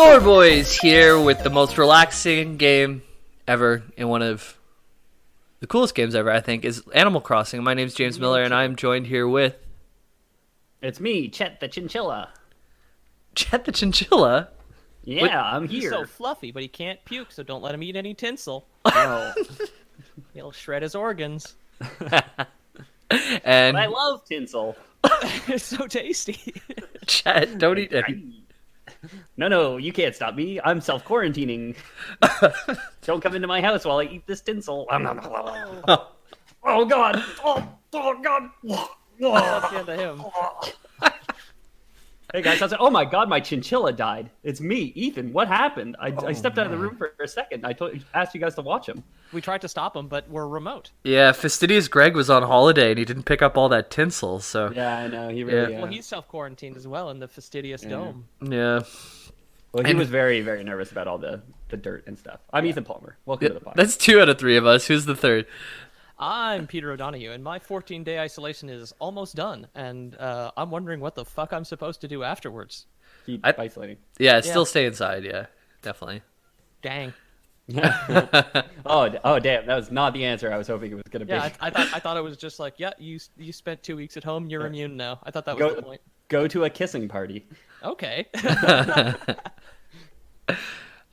Lore Boys here with the most relaxing game ever in one of the coolest games ever, I think, is Animal Crossing. My name's James Miller, and I'm joined here with... It's me, Chet the Chinchilla. Chet the Chinchilla? Yeah, I'm here. He's so fluffy, but he can't puke, so don't let him eat any tinsel. No. He'll shred his organs. And I love tinsel. It's so tasty. Chet, don't eat any... No, you can't stop me. I'm self-quarantining. Don't come into my house while I eat this tinsel. Oh, God. Oh, God. That's the end of him. Hey, guys. Oh, my God. My chinchilla died. It's me, Ethan. What happened? I stepped out of the room for a second. Asked you guys to watch him. We tried to stop him, but we're remote. Yeah, Fastidious Greg was on holiday, and he didn't pick up all that tinsel, so... Yeah, I know. He really... Well, he's self-quarantined as well in the fastidious dome. Yeah. Well, he was very, very nervous about all the dirt and stuff. I'm Ethan Palmer. Welcome to the podcast. That's 2 out of 3 of us. Who's the third? I'm Peter O'Donoghue, and my 14-day isolation is almost done, and I'm wondering what the fuck I'm supposed to do afterwards. Keep isolating. Yeah, still stay inside, yeah. Definitely. Dang. Oh, damn! That was not the answer I was hoping it was gonna be. Yeah, I thought it was just like, yeah, you spent 2 weeks at home, you're immune now. I thought that was the point. Go to a kissing party. Okay.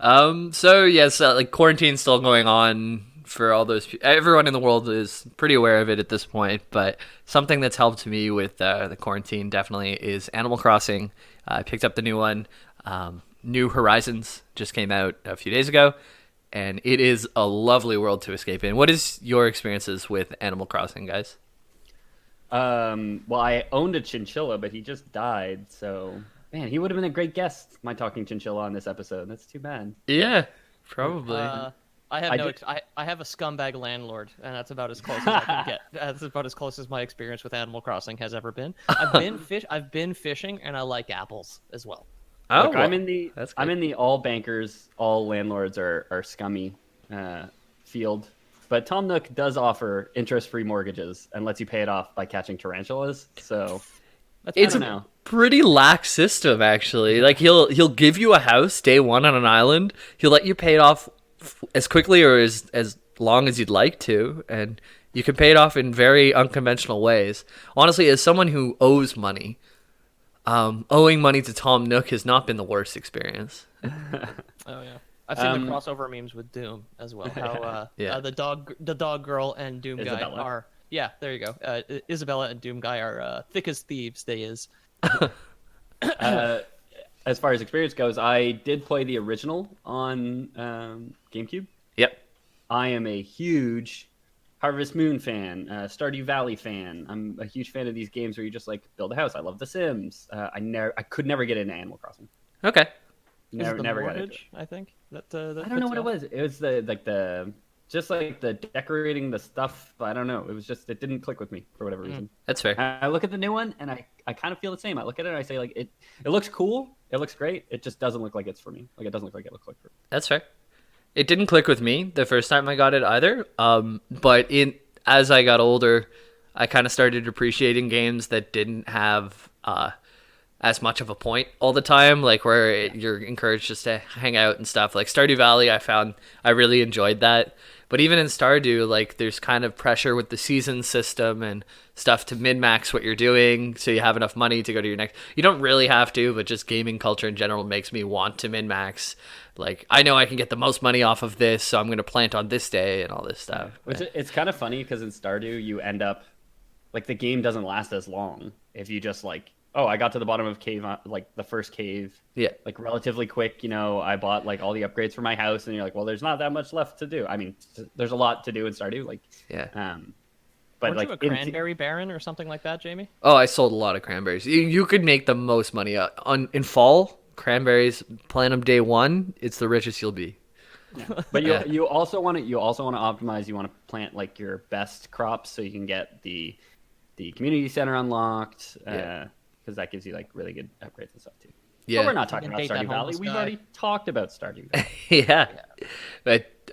So yes, like quarantine's still going on for all those. Everyone in the world is pretty aware of it at this point. But something that's helped me with the quarantine definitely is Animal Crossing. I picked up the new one. New Horizons just came out a few days ago, and it is a lovely world to escape in. What is your experiences with Animal Crossing, guys? Well, I owned a chinchilla, but he just died. So, man, he would have been a great guest. My talking chinchilla on this episode. That's too bad. Yeah, probably. I have a scumbag landlord, and that's about as close as I can get. That's about as close as my experience with Animal Crossing has ever been. I've been fishing, and I like apples as well. Oh, Look, well, I'm in the all bankers, all landlords are scummy field. But Tom Nook does offer interest-free mortgages and lets you pay it off by catching tarantulas. So it's a pretty lax system, actually. Like he'll give you a house day one on an island. He'll let you pay it off as quickly or as long as you'd like to, and you can pay it off in very unconventional ways. Honestly, as someone who owes money, owing money to Tom Nook has not been the worst experience. Oh yeah. I've seen the crossover memes with Doom as well. How the dog girl and Doom Isabella. guy are. Yeah, there you go. Isabella and Doom guy are thick as thieves. They is. As far as experience goes, I did play the original on GameCube. Yep. I am a huge Harvest Moon fan, Stardew Valley fan. I'm a huge fan of these games where you just like build a house. I love The Sims. I could never get into Animal Crossing. Okay. Never got into it. Mortgage, I think. That I don't know what it was. It was the decorating the stuff. I don't know. It was just it didn't click with me for whatever reason. That's fair. I look at the new one and I kind of feel the same. I look at it and I say like it looks cool. It looks great. It just doesn't look like it's for me. Like it doesn't look like it'll click for me. That's fair. It didn't click with me the first time I got it either. But as I got older, I kind of started appreciating games that didn't have as much of a point all the time, like where you're encouraged just to hang out and stuff. Like Stardew Valley, I found I really enjoyed that. But even in Stardew, like there's kind of pressure with the season system and stuff to min-max what you're doing so you have enough money to go to your next. You don't really have to, but just gaming culture in general makes me want to min-max. Like, I know I can get the most money off of this, so I'm going to plant on this day and all this stuff. Which it's kind of funny because in Stardew, you end up, like, the game doesn't last as long if you just, like, oh, I got to the bottom of cave, like, the first cave. Yeah. Like, relatively quick, you know, I bought, like, all the upgrades for my house, and you're like, well, there's not that much left to do. I mean, there's a lot to do in Stardew, like... Yeah. But, Weren't like... you a cranberry baron or something like that, Jamie? Oh, I sold a lot of cranberries. You could make the most money. In fall, cranberries, plant them day one, it's the richest you'll be. Yeah. But you also want to optimize. You want to plant like your best crops so you can get the community center unlocked. Because that gives you like really good upgrades and stuff too. Yeah. But we're not talking about Date that Stardew Valley. homeless We've guy. already talked about Stardew Valley. Yeah. But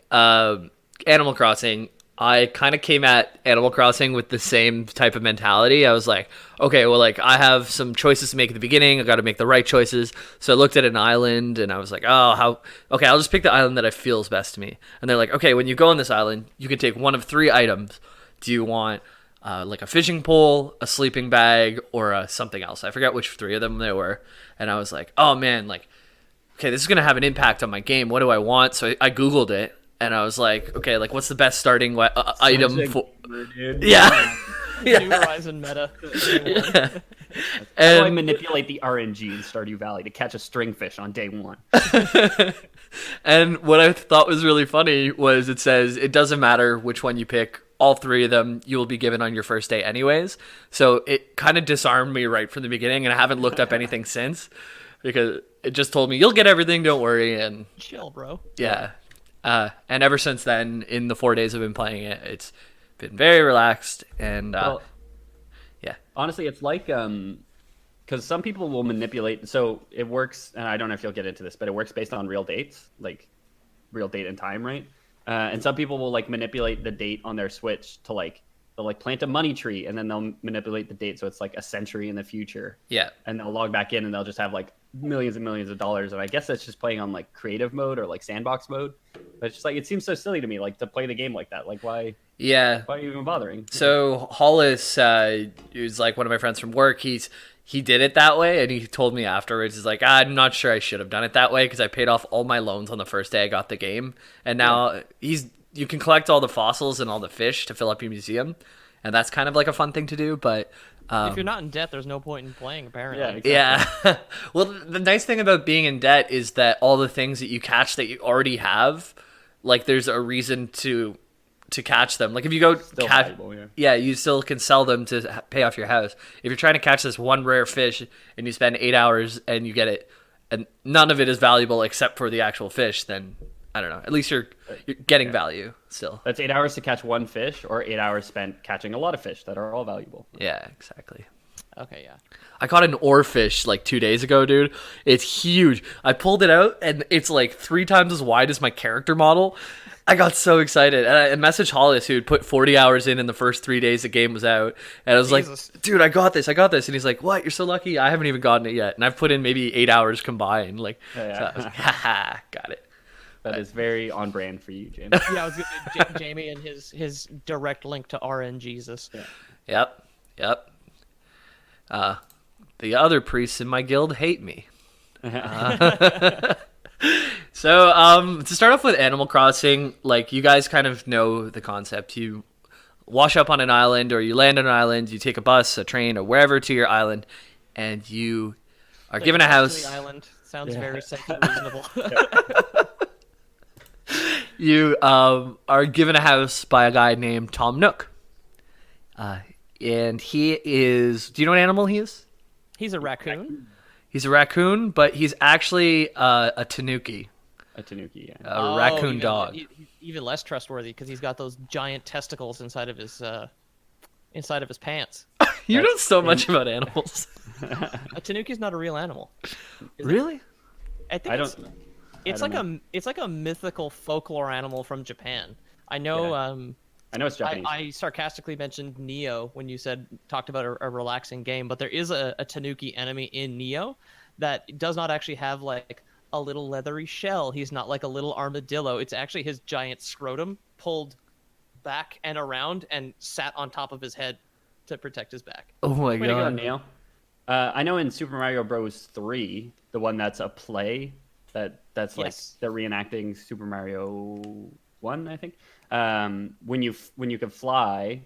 Animal Crossing, I kind of came at Animal Crossing with the same type of mentality. I was like, okay, well, like I have some choices to make at the beginning. I got to make the right choices. So I looked at an island and I was like, okay, I'll just pick the island that I feel is best to me. And they're like, okay, when you go on this island, you can take one of 3 items. Do you want like a fishing pole, a sleeping bag, or something else? I forgot which 3 of them they were. And I was like, oh man, like, okay, this is going to have an impact on my game. What do I want? So I Googled it. And I was like, okay, like what's the best starting item for? Yeah, New Horizon meta. Yeah. How do I manipulate the RNG in Stardew Valley to catch a stringfish on day 1? And what I thought was really funny was it says it doesn't matter which one you pick. All 3 of them you will be given on your first day anyways. So it kind of disarmed me right from the beginning, and I haven't looked up anything since because it just told me you'll get everything, don't worry. And chill, bro. Yeah. And ever since then, in the 4 days I've been playing it, it's been very relaxed. And yeah, honestly, it's like because some people will manipulate. So it works, and I don't know if you'll get into this, but it works based on real dates, like real date and time, right? And some people will like manipulate the date on their Switch to like they'll like plant a money tree, and then they'll manipulate the date so it's like a century in the future. Yeah, and they'll log back in, and they'll just have like millions and millions of dollars. And I guess that's just playing on like creative mode or like sandbox mode. But it's just like it seems so silly to me, like to play the game like that. Like why? Yeah. Why are you even bothering? So Hollis, who's like one of my friends from work, he did it that way, and he told me afterwards, he's like, I'm not sure I should have done it that way because I paid off all my loans on the first day I got the game, and now you can collect all the fossils and all the fish to fill up your museum, and that's kind of like a fun thing to do, but. If you're not in debt, there's no point in playing, apparently. Yeah, exactly. Yeah. Well, the nice thing about being in debt is that all the things that you catch that you already have, like there's a reason to catch them. Like if you go catch, you still can sell them to pay off your house. If you're trying to catch this one rare fish and you spend 8 hours and you get it, and none of it is valuable except for the actual fish, then I don't know. At least you're getting value still. That's 8 hours to catch one fish, or 8 hours spent catching a lot of fish that are all valuable. Yeah, exactly. Okay, yeah. I caught an oarfish like 2 days ago, dude. It's huge. I pulled it out, and it's like 3 times as wide as my character model. I got so excited. And I messaged Hollis, who had put 40 hours in the first 3 days the game was out. And I was like, dude, I got this. And he's like, what? You're so lucky. I haven't even gotten it yet. And I've put in maybe 8 hours combined. Like, So I was like, haha, got it. That is very on brand for you, Jamie. Yeah, I was going to Jamie and his direct link to RNGesus. Yeah. Yep. The other priests in my guild hate me. So, to start off with Animal Crossing, like you guys kind of know the concept. You wash up on an island, or you land on an island. You take a bus, a train, or wherever to your island, and you are given a house. The island sounds very safe and reasonable. You are given a house by a guy named Tom Nook. And he is... Do you know what animal he is? He's a raccoon. He's a raccoon, but he's actually a tanuki. A tanuki, yeah. A raccoon dog. Even less trustworthy because he's got those giant testicles inside of his pants. You know so much about animals. A tanuki's not a real animal. Really? I think it's like a mythical folklore animal from Japan. I know. Yeah. I know it's Japanese. I sarcastically mentioned Neo when you talked about a relaxing game, but there is a tanuki enemy in Neo that does not actually have like a little leathery shell. He's not like a little armadillo. It's actually his giant scrotum pulled back and around and sat on top of his head to protect his back. Oh my god, god, Neo! I know in Super Mario Bros. 3, the one that's a play that's like they're reenacting Super Mario 1, I think. When you can fly,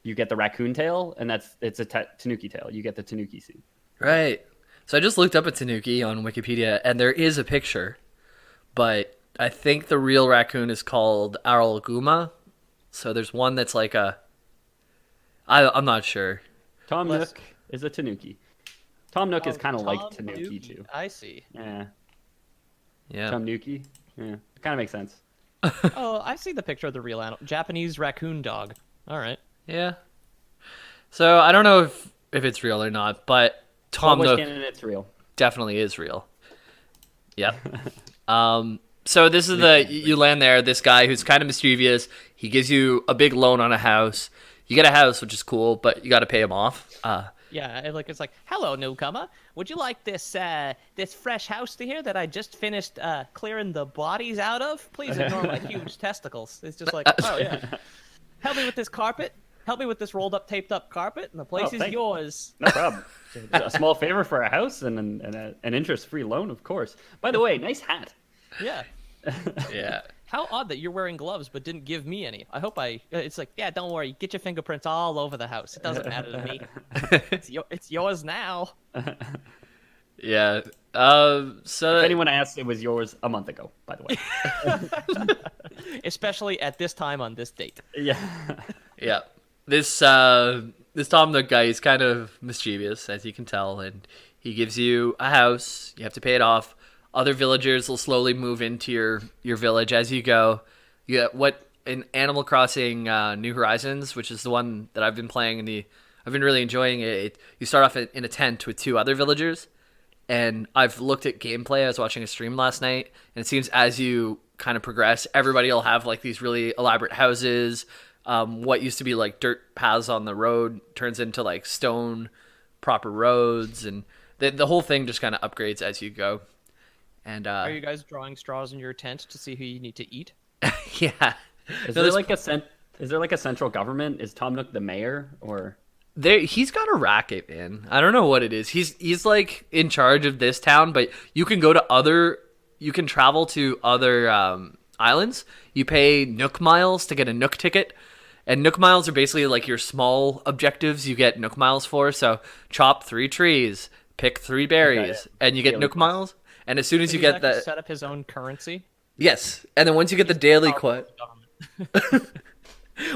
you get the raccoon tail, and it's a tanuki tail. You get the tanuki suit. Right. So I just looked up a tanuki on Wikipedia, and there is a picture, but I think the real raccoon is called Aralguma. So there's one that's like I'm not sure. Tom Nook is a tanuki. Tom Nook is kind of like tanuki too. I see. Yeah. Yeah. Tom Nuki. Yeah. It kind of makes sense. Oh, I see the picture of the real animal. Japanese raccoon dog. All right. Yeah. So I don't know if it's real or not, but Tom Nook it's real. definitely is real. Yep. So this is you land there. This guy who's kind of mischievous. He gives you a big loan on a house. You get a house, which is cool, but you got to pay him off. Yeah, it's like, hello, newcomer. Would you like this fresh house to here that I just finished clearing the bodies out of? Please ignore my huge testicles. It's just like, oh yeah. Help me with this carpet. Help me with this rolled up, taped up carpet, and the place is yours. No problem. A small favor for a house and an interest-free loan, of course. By the way, nice hat. Yeah. Yeah. How odd that you're wearing gloves but didn't give me any. I hope it's like, yeah, don't worry. Get your fingerprints all over the house. It doesn't matter to me. It's yours now. Yeah. So if anyone asked, it was yours a month ago, by the way. Especially at this time on this date. Yeah. Yeah. This Tom Nook guy is kind of mischievous, as you can tell, and he gives you a house. You have to pay it off. Other villagers will slowly move into your village as you go. You get what in Animal Crossing New Horizons, which is the one that I've been playing, I've been really enjoying it. You start off in a tent with 2 other villagers, and I've looked at gameplay. I was watching a stream last night, and it seems as you kind of progress, everybody will have like these really elaborate houses. What used to be like dirt paths on the road turns into like stone proper roads, and the whole thing just kind of upgrades as you go. And are you guys drawing straws in your tent to see who you need to eat? Yeah. Is there like a central government? Is Tom Nook the mayor or? He's got a racket, man. I don't know what it is. He's like in charge of this town, but you can travel to other islands. You pay Nook miles to get a Nook ticket. And Nook miles are basically like your small objectives you get Nook miles for. So chop 3 trees, pick 3 berries, and you get Nook miles. And as soon as you get that, set up his own currency. Yes, and then once you get the daily quest,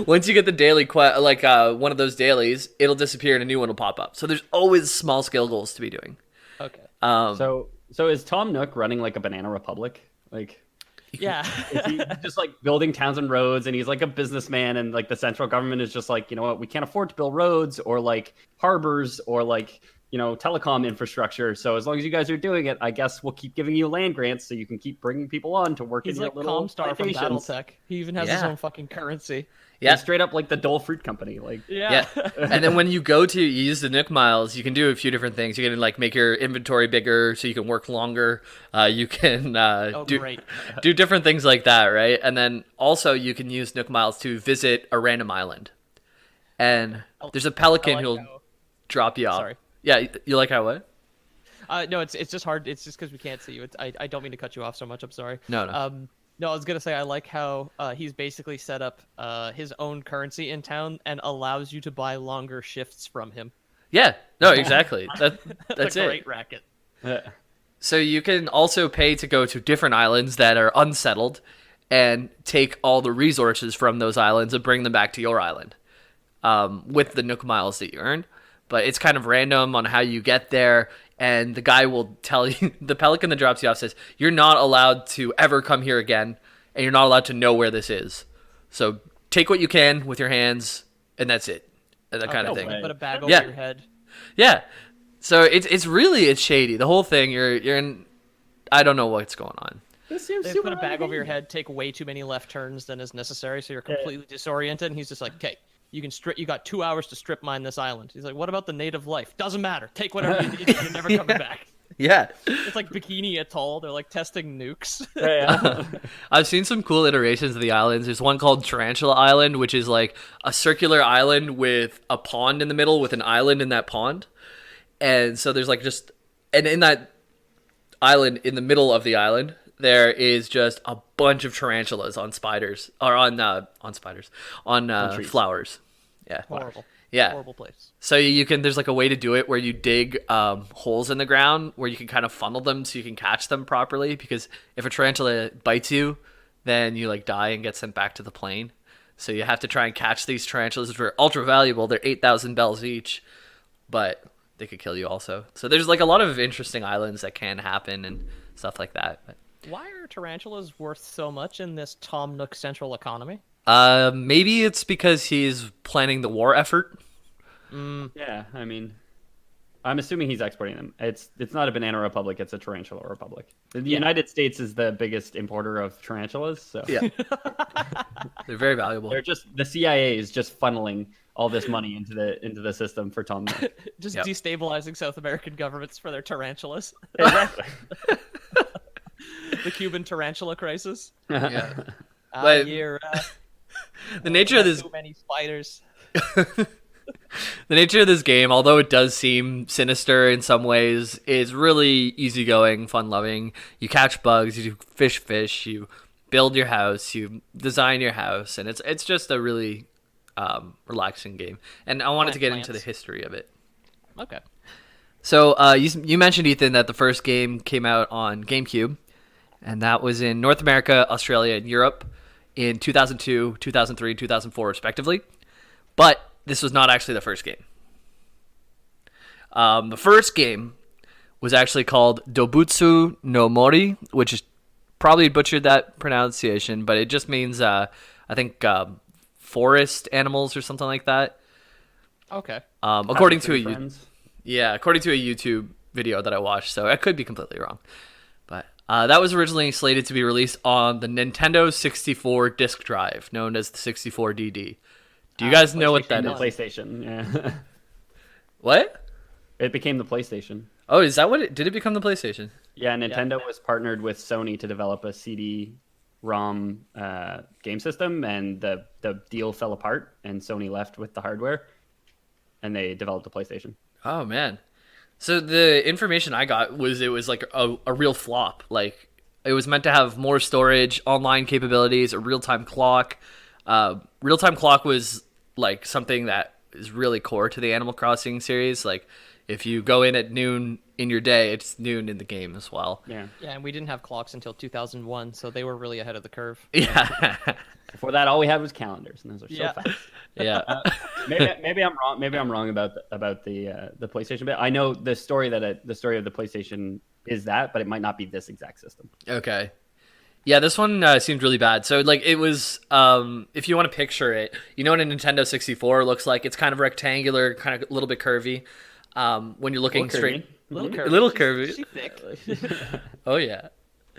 once you get the daily quest, like one of those dailies, it'll disappear and a new one will pop up. So there's always small skill goals to be doing. Okay. So is Tom Nook running like a banana republic? Like, yeah, is he just like building towns and roads, and he's like a businessman, and like the central government is just like, you know what, we can't afford to build roads or like harbors or like, you know, telecom infrastructure. So as long as you guys are doing it, I guess we'll keep giving you land grants so you can keep bringing people on to work in your little Comstar from plantations. BattleTech. He even has his own fucking currency. Yeah, straight up like the Dole Fruit Company. Like, yeah. And then when you use the Nook miles, you can do a few different things. You can like make your inventory bigger so you can work longer. You can do different things like that, right? And then also you can use Nook miles to visit a random island. And there's a pelican who'll drop you off. Sorry. Yeah, you like how what? No, it's just hard. It's just because we can't see you. I don't mean to cut you off so much. I'm sorry. No. No, I was gonna say I like how he's basically set up his own currency in town and allows you to buy longer shifts from him. Yeah. No, exactly. That's a great racket. So you can also pay to go to different islands that are unsettled and take all the resources from those islands and bring them back to your island with the Nook miles that you earned. But it's kind of random on how you get there, and the guy will tell you, the pelican that drops you off says, you're not allowed to ever come here again, and you're not allowed to know where this is. So take what you can with your hands, and that's it. That kind of thing. Put a bag over your head. Yeah. So it's shady. The whole thing, you're in, I don't know what's going on. They put a bag over your head, take way too many left turns than is necessary, so you're completely disoriented, and he's just like, okay. You got 2 hours to strip mine this island. He's like, what about the native life? Doesn't matter. Take whatever you need. You're never coming back. Yeah. It's like Bikini Atoll. They're like testing nukes. Yeah. I've seen some cool iterations of the islands. There's one called Tarantula Island, which is like a circular island with a pond in the middle with an island in that pond. And so there's like and in that island, in the middle of the island, there is just a bunch of tarantulas on spiders, or on flowers. Yeah. Horrible. Yeah. Horrible place. So there's like a way to do it where you dig holes in the ground where you can kind of funnel them so you can catch them properly, because if a tarantula bites you, then you like die and get sent back to the plane. So you have to try and catch these tarantulas, which are ultra valuable. They're 8,000 bells each, but they could kill you also. So there's like a lot of interesting islands that can happen and stuff like that. But why are tarantulas worth so much in this Tom Nook central economy? Maybe it's because he's planning the war effort. Yeah, I mean, I'm assuming he's exporting them. It's not a banana republic, it's a tarantula republic. The United States is the biggest importer of tarantulas, so Yeah. They're very valuable. the CIA is just funneling all this money into the system for Tom Nook. Just destabilizing South American governments for their tarantulas. Exactly. The Cuban tarantula crisis. Yeah. The nature of this too many spiders. The nature of this game, although it does seem sinister in some ways, is really easygoing, fun-loving. You catch bugs, you fish, you build your house, you design your house, and it's just a really relaxing game. And I wanted to get into the history of it. Okay. So you mentioned, Ethan, that the first game came out on GameCube, and that was in North America, Australia, and Europe in 2002, 2003, 2004, respectively. But this was not actually the first game. The first game was actually called Dobutsu no Mori, which is probably butchered that pronunciation, but it just means, I think, forest animals or something like that. Okay. According to a YouTube video that I watched, so I could be completely wrong. But that was originally slated to be released on the Nintendo 64 disk drive, known as the 64DD. Do you guys know what that is? PlayStation. Yeah. What? It became the PlayStation. Oh, is that what it did? It become the PlayStation? Yeah, Nintendo was partnered with Sony to develop a CD-ROM game system, and the deal fell apart, and Sony left with the hardware, and they developed a PlayStation. Oh man! So the information I got was it was like a real flop. Like it was meant to have more storage, online capabilities, a real-time clock. Real-time clock was like something that is really core to the Animal Crossing series. Like if you go in at noon in your day, it's noon in the game as well. Yeah, and we didn't have clocks until 2001, so they were really ahead of the curve. Yeah. Before that, all we had was calendars, and those are so fast. Yeah. Maybe I'm wrong. Maybe I'm wrong about the PlayStation bit. I know the story of the PlayStation is that, but it might not be this exact system. Okay. Yeah, this one seemed really bad. So, like, it was, if you want to picture it, you know what a Nintendo 64 looks like? It's kind of rectangular, kind of a little bit curvy. When you're looking straight. Little curvy. A little curvy. She's thick. Oh, yeah.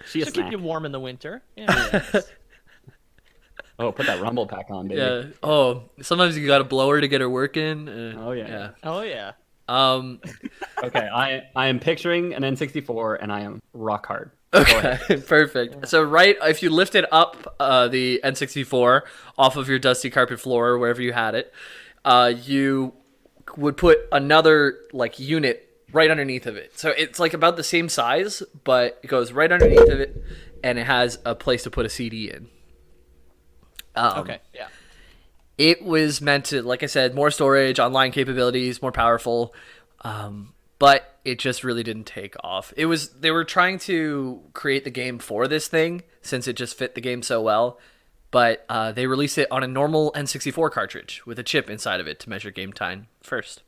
She'll keep you warm in the winter. Yeah. Oh, put that rumble pack on, baby. Yeah. Oh, sometimes you got to blow her to get her working. Oh, yeah. Oh, yeah. Okay, I am picturing an N64, and I am rock hard. Okay, perfect. So if you lifted up the N64 off of your dusty carpet floor or wherever you had it, you would put another like unit right underneath of it. So it's like about the same size, but it goes right underneath of it, and it has a place to put a CD in. Okay, yeah. It was meant to, like I said, more storage, online capabilities, more powerful. But it just really didn't take off. They were trying to create the game for this thing since it just fit the game so well, but they released it on a normal N64 cartridge with a chip inside of it to measure game time first.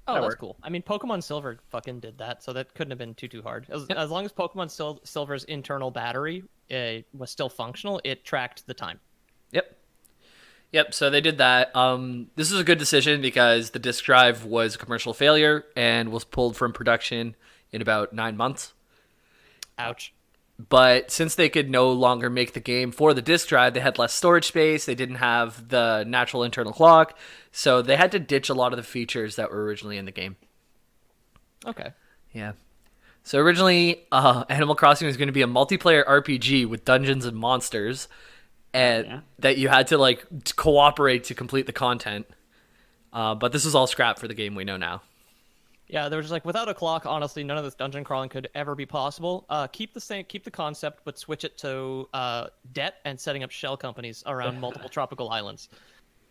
Oh, that's cool. I mean, Pokemon Silver fucking did that, so that couldn't have been too hard. As long as Pokemon Silver's internal battery was still functional, it tracked the time. Yep, so they did that. This was a good decision because the disk drive was a commercial failure and was pulled from production in about 9 months. Ouch. But since they could no longer make the game for the disk drive, they had less storage space, they didn't have the natural internal clock, so they had to ditch a lot of the features that were originally in the game. Okay. Yeah. So originally, Animal Crossing was going to be a multiplayer RPG with dungeons and monsters, and that you had to like cooperate to complete the content. But this was all scrapped for the game we know now. Yeah, they were just like, without a clock, honestly, none of this dungeon crawling could ever be possible. Keep the concept, but switch it to debt and setting up shell companies around multiple tropical islands.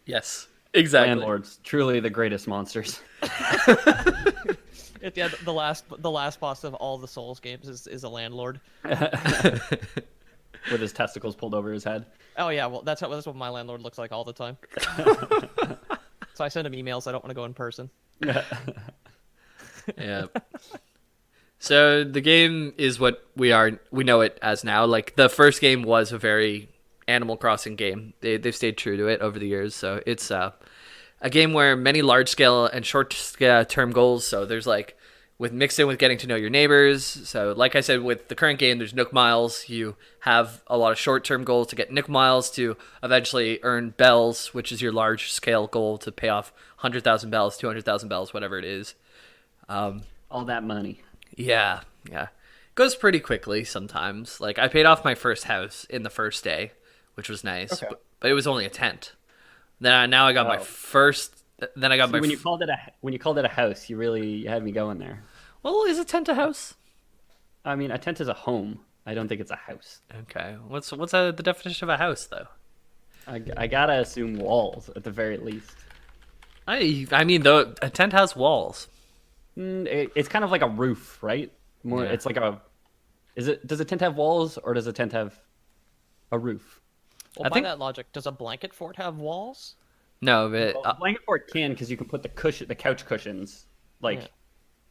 Yes, exactly. Landlords, truly the greatest monsters. The last boss of all the Souls games is a landlord. With his testicles pulled over his head. Oh yeah, well that's what my landlord looks like all the time. So I send him emails. I don't want to go in person. Yeah. So the game is what we know it as now. Like the first game was a very Animal Crossing game. They've stayed true to it over the years. So it's a game where many large scale and short term goals. So there's like with mixed in with getting to know your neighbors. So like I said, with the current game, there's Nook Miles. You have a lot of short term goals to get Nook Miles to eventually earn bells, which is your large scale goal to pay off 100,000 bells, 200,000 bells, whatever it is. All that money. Yeah. Goes pretty quickly sometimes. Like I paid off my first house in the first day, which was nice, Okay. but it was only a tent. Now I got my first. Then I got When you called it a house, you had me going there. Well, is a tent a house? I mean, a tent is a home. I don't think it's a house. Okay. What's the definition of a house though? I gotta assume walls at the very least. I mean though a tent has walls. It's kind of like a roof, right? More. Yeah. It's like a. Does a tent have walls or does a tent have a roof? Well, I by think- that logic, does a blanket fort have walls? No, but Well, a blanket fort can because you can put the couch cushions Yeah.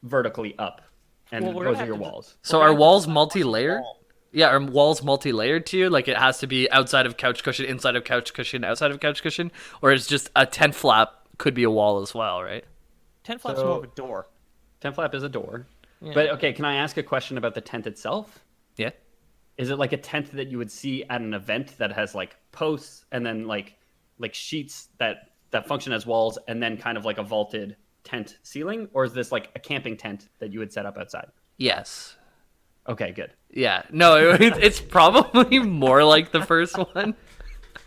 vertically up, and Well, we're those gonna are your have to- walls. so We're are gonna have to walls decide what's a multi-layered? wall. Yeah, are walls multi-layered to you? Like it has to be outside of couch cushion, inside of couch cushion, outside of couch cushion, or it's just a tent flap could be a wall as well, right? Tent flap's So- more of a door. Tent flap is a door. Yeah. But okay, can I ask a question about the tent itself? Yeah. Is it like a tent that you would see at an event that has like posts and then like sheets that function as walls and then kind of like a vaulted tent ceiling, or is this like a camping tent that you would set up outside? Yes. Okay, good. Yeah. No, it's probably more like the first one.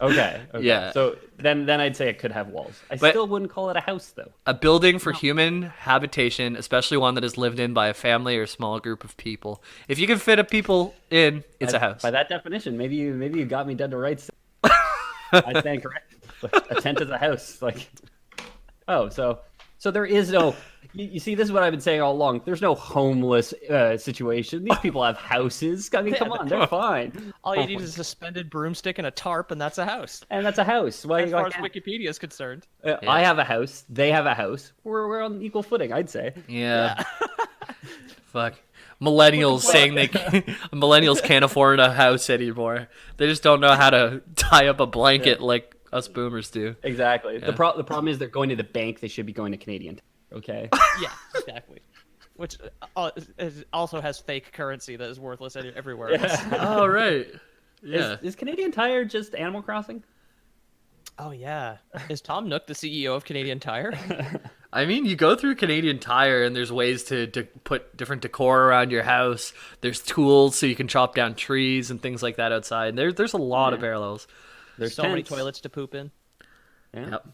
Okay. Yeah. So then I'd say it could have walls. I But- still wouldn't call it a house though. A building for human habitation, especially one that is lived in by a family or small group of people. If you can fit a people in, it's a house. By that definition, maybe you got me dead to rights. I stand corrected. A tent is a house. Like, oh, so there is no. You see, this is what I've been saying all along. There's no homeless situation. These people have houses. I mean, come on, they're fine. All you need is a suspended broomstick and a tarp, and that's a house. And that's a house. Why As you far as got Wikipedia is concerned. I have a house. They have a house. We're on equal footing, I'd say. Yeah. Fuck. Millennials saying millennials can't afford a house anymore. They just don't know how to tie up a blanket like us boomers do. Exactly. Yeah. The problem is they're going to the bank. They should be going to Canadian. Okay. Yeah, exactly. Which also has fake currency that is worthless everywhere else. Oh right. Yeah. Is Canadian Tire just Animal Crossing? Oh yeah. Is Tom Nook the CEO of Canadian Tire? I mean, you go through Canadian Tire and there's ways to put different decor around your house. There's tools so you can chop down trees and things like that outside. There's a lot of parallels. There's So many tents. toilets to poop in. Yeah. Yep.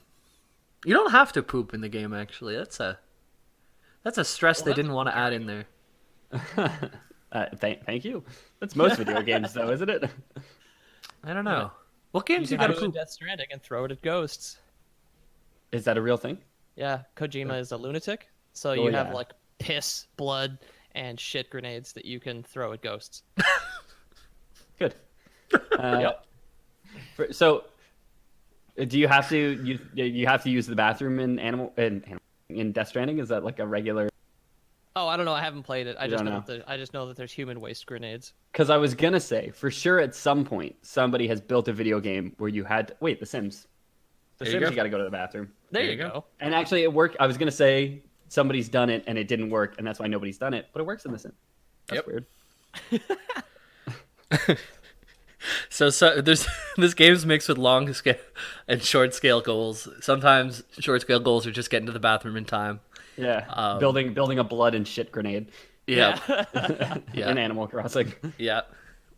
You don't have to poop in the game actually. That's a stress they didn't want to add in there. Thank you. That's most video games, though, isn't it? I don't know. What games you can gotta go to poop? Death Stranding and throw it at ghosts. Is that a real thing? Yeah, Kojima is a lunatic, so Oh, you have yeah. like piss, blood, and shit grenades that you can throw at ghosts. Good. So, do you have to use the bathroom in Death Stranding? Is that like a regular? Oh, I don't know. I haven't played it. I You just don't know know. that I just know that there's human waste grenades. Because I was gonna say for sure at some point somebody has built a video game where you had The Sims. The There you Sims, go. you got to go to the bathroom. There There you you go. And actually, it worked. I was gonna say somebody's done it and it didn't work, and that's why nobody's done it. But it works in the Sims. That's Yep. weird. So there's this game's mixed with long scale and short scale goals. Sometimes short scale goals are just getting to the bathroom in time. Yeah. Building a blood and shit grenade Yeah. in Animal Crossing. Yeah.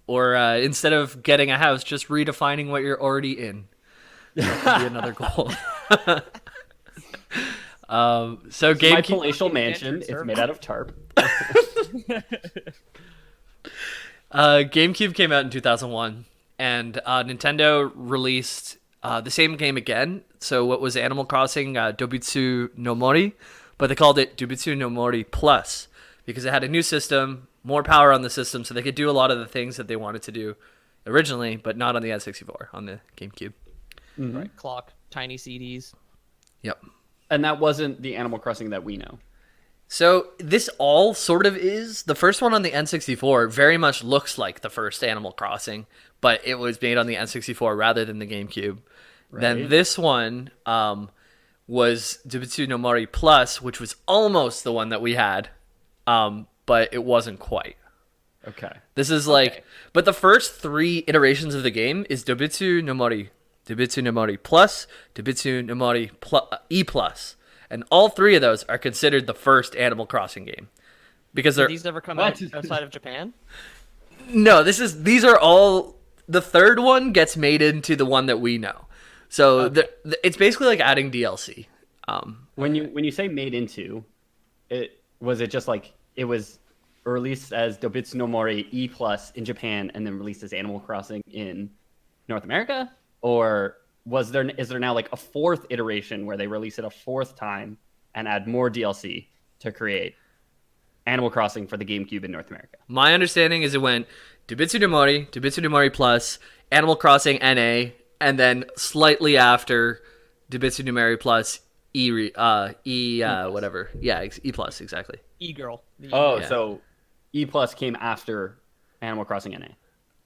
Or instead of getting a house, just redefining what you're already in. That could be another goal. So My GameCube, palatial Indentured mansion is servant. made out of tarp. GameCube came out in 2001, and Nintendo released the same game again. So what was Animal Crossing Dobutsu no Mori, but they called it Dobutsu no Mori Plus because it had a new system, more power on the system, so they could do a lot of the things that they wanted to do originally, but not on the N64, on the GameCube. Right. Clock, tiny CDs. Yep. And that wasn't the Animal Crossing that we know. So this all sort of is. The first one on the N64 very much looks like the first Animal Crossing, but it was made on the N64 rather than the GameCube. Then Right. this one was Dobitsu no Mori Plus, which was almost the one that we had, but it wasn't quite. Okay. This is like, but the first 3 iterations of the game is Dobitsu no Mori Plus, Dobitsu no Mori E Plus, and all 3 of those are considered the first Animal Crossing game because Did these ever come out outside of Japan? No, these are all. The third one gets made into the one that we know, so it's basically like adding DLC. When you say made into, was it just like it was released as Dobitsu no Mori E Plus in Japan and then released as Animal Crossing in North America, or is there now like a 4th iteration where they release it a 4th time and add more DLC to create Animal Crossing for the GameCube in North America? My understanding is it went Dobitsu no Mori Plus, Animal Crossing NA, and then slightly after Dobitsu no Mori Plus whatever. Yeah, E Plus, exactly. E-girl. So E Plus came after Animal Crossing NA.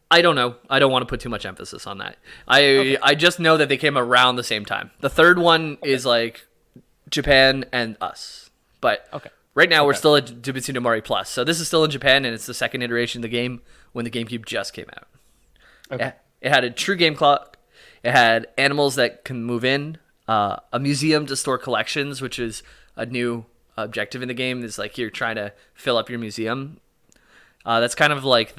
I don't know. I don't want to put too much emphasis on that. I just know that they came around the same time. The third one is like Japan and us. But right now we're still at Dobitsu no Mori Plus. So this is still in Japan, and it's the second iteration of the game when the GameCube just came out. Okay. It had a true game clock. It had animals that can move in. A museum to store collections, which is a new objective in the game. Is like you're trying to fill up your museum. That's kind of like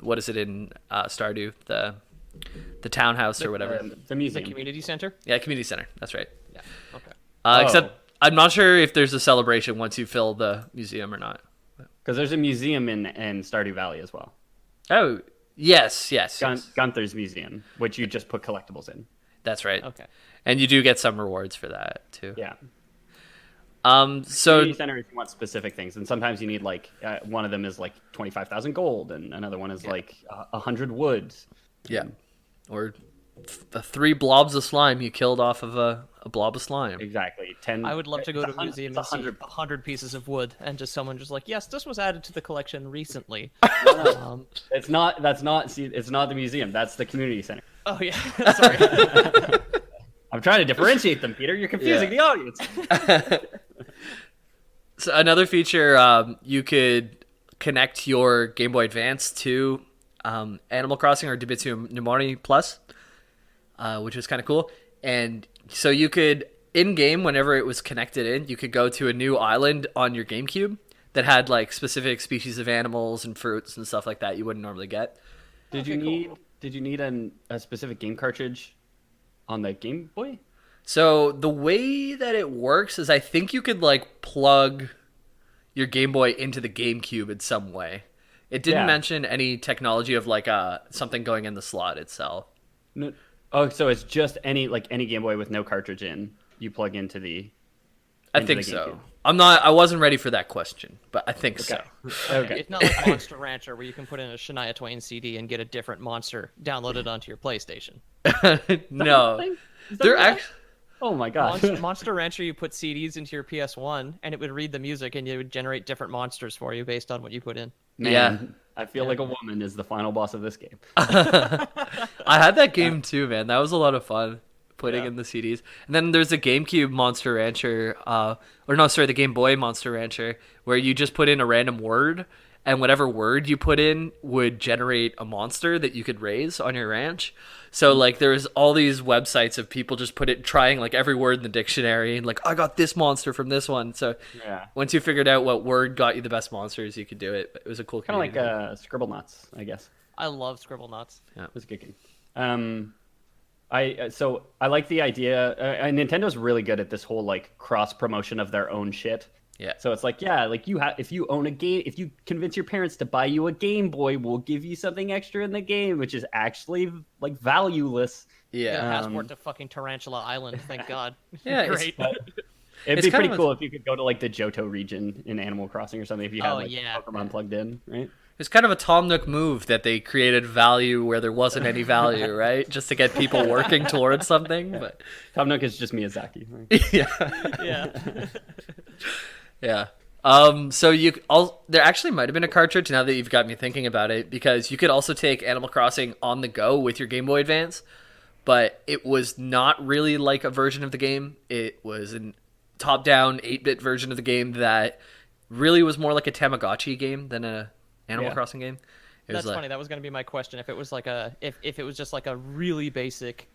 what is it in Stardew? The townhouse or whatever. The museum. The community center? Yeah, community center. That's right. Yeah. Okay. Except I'm not sure if there's a celebration once you fill the museum or not. Because there's a museum in Stardew Valley as well. Oh, yes. Gunther's museum, which you just put collectibles in. That's right. Okay. And you do get some rewards for that too. Yeah. So community center if you want specific things, and sometimes you need like one of them is like 25,000 gold, and another one is like 100 wood. Yeah. Or 3 blobs of slime you killed off of a blob of slime. Exactly. 10. I would love to go to a museum and see 100 pieces of wood, and just someone just like, yes, this was added to the collection recently. No. It's not the museum. That's the community center. Oh yeah, sorry. I'm trying to differentiate them, Peter. You're confusing the audience. So another feature, you could connect your Game Boy Advance to Animal Crossing or Dobitsu no Mori Plus, which was kind of cool. And so you could, in-game, whenever it was connected in, you could go to a new island on your GameCube that had like specific species of animals and fruits and stuff like that you wouldn't normally get. Did you need a specific game cartridge on the Game Boy? So the way that it works is I think you could like plug your Game Boy into the GameCube in some way. It didn't mention any technology of like something going in the slot itself. No. Oh, so it's just any Game Boy with no cartridge in, you plug into the. I think so. I wasn't ready for that question, but I think so. Okay. It's not like Monster Rancher where you can put in a Shania Twain CD and get a different monster downloaded onto your PlayStation. No. They're actually. Oh my god. Monster Rancher, you put CDs into your PS1 and it would read the music and it would generate different monsters for you based on what you put in. Man, I feel like a woman is the final boss of this game. I had that game too, man. That was a lot of fun putting in the CDs. And then there's a GameCube Monster Rancher, the Game Boy Monster Rancher, where you just put in a random word, and whatever word you put in would generate a monster that you could raise on your ranch. So like there's all these websites of people just trying like every word in the dictionary and like I got this monster from this one. So once you figured out what word got you the best monsters, you could do it. It was a cool kind of like Scribble Nuts, I guess. I love Scribble Nuts. Yeah, it was a good game. I like the idea. Nintendo's really good at this whole like cross promotion of their own shit. Yeah. So it's like, if you own a game, if you convince your parents to buy you a Game Boy, we'll give you something extra in the game, which is actually like valueless. Yeah. Passport to fucking Tarantula Island, thank God. Yeah. Great. It'd be pretty cool if you could go to like the Johto region in Animal Crossing or something if you had Pokemon plugged in, right? It's kind of a Tom Nook move that they created value where there wasn't any value, right? Just to get people working towards something. But Tom Nook is just Miyazaki. Right? Yeah. Yeah. So there actually might have been a cartridge now that you've got me thinking about it, because you could also take Animal Crossing on the go with your Game Boy Advance, but it was not really like a version of the game. It was a top-down 8-bit version of the game that really was more like a Tamagotchi game than a Animal Crossing game. That's funny. That was going to be my question. If it was like if it was just like a really basic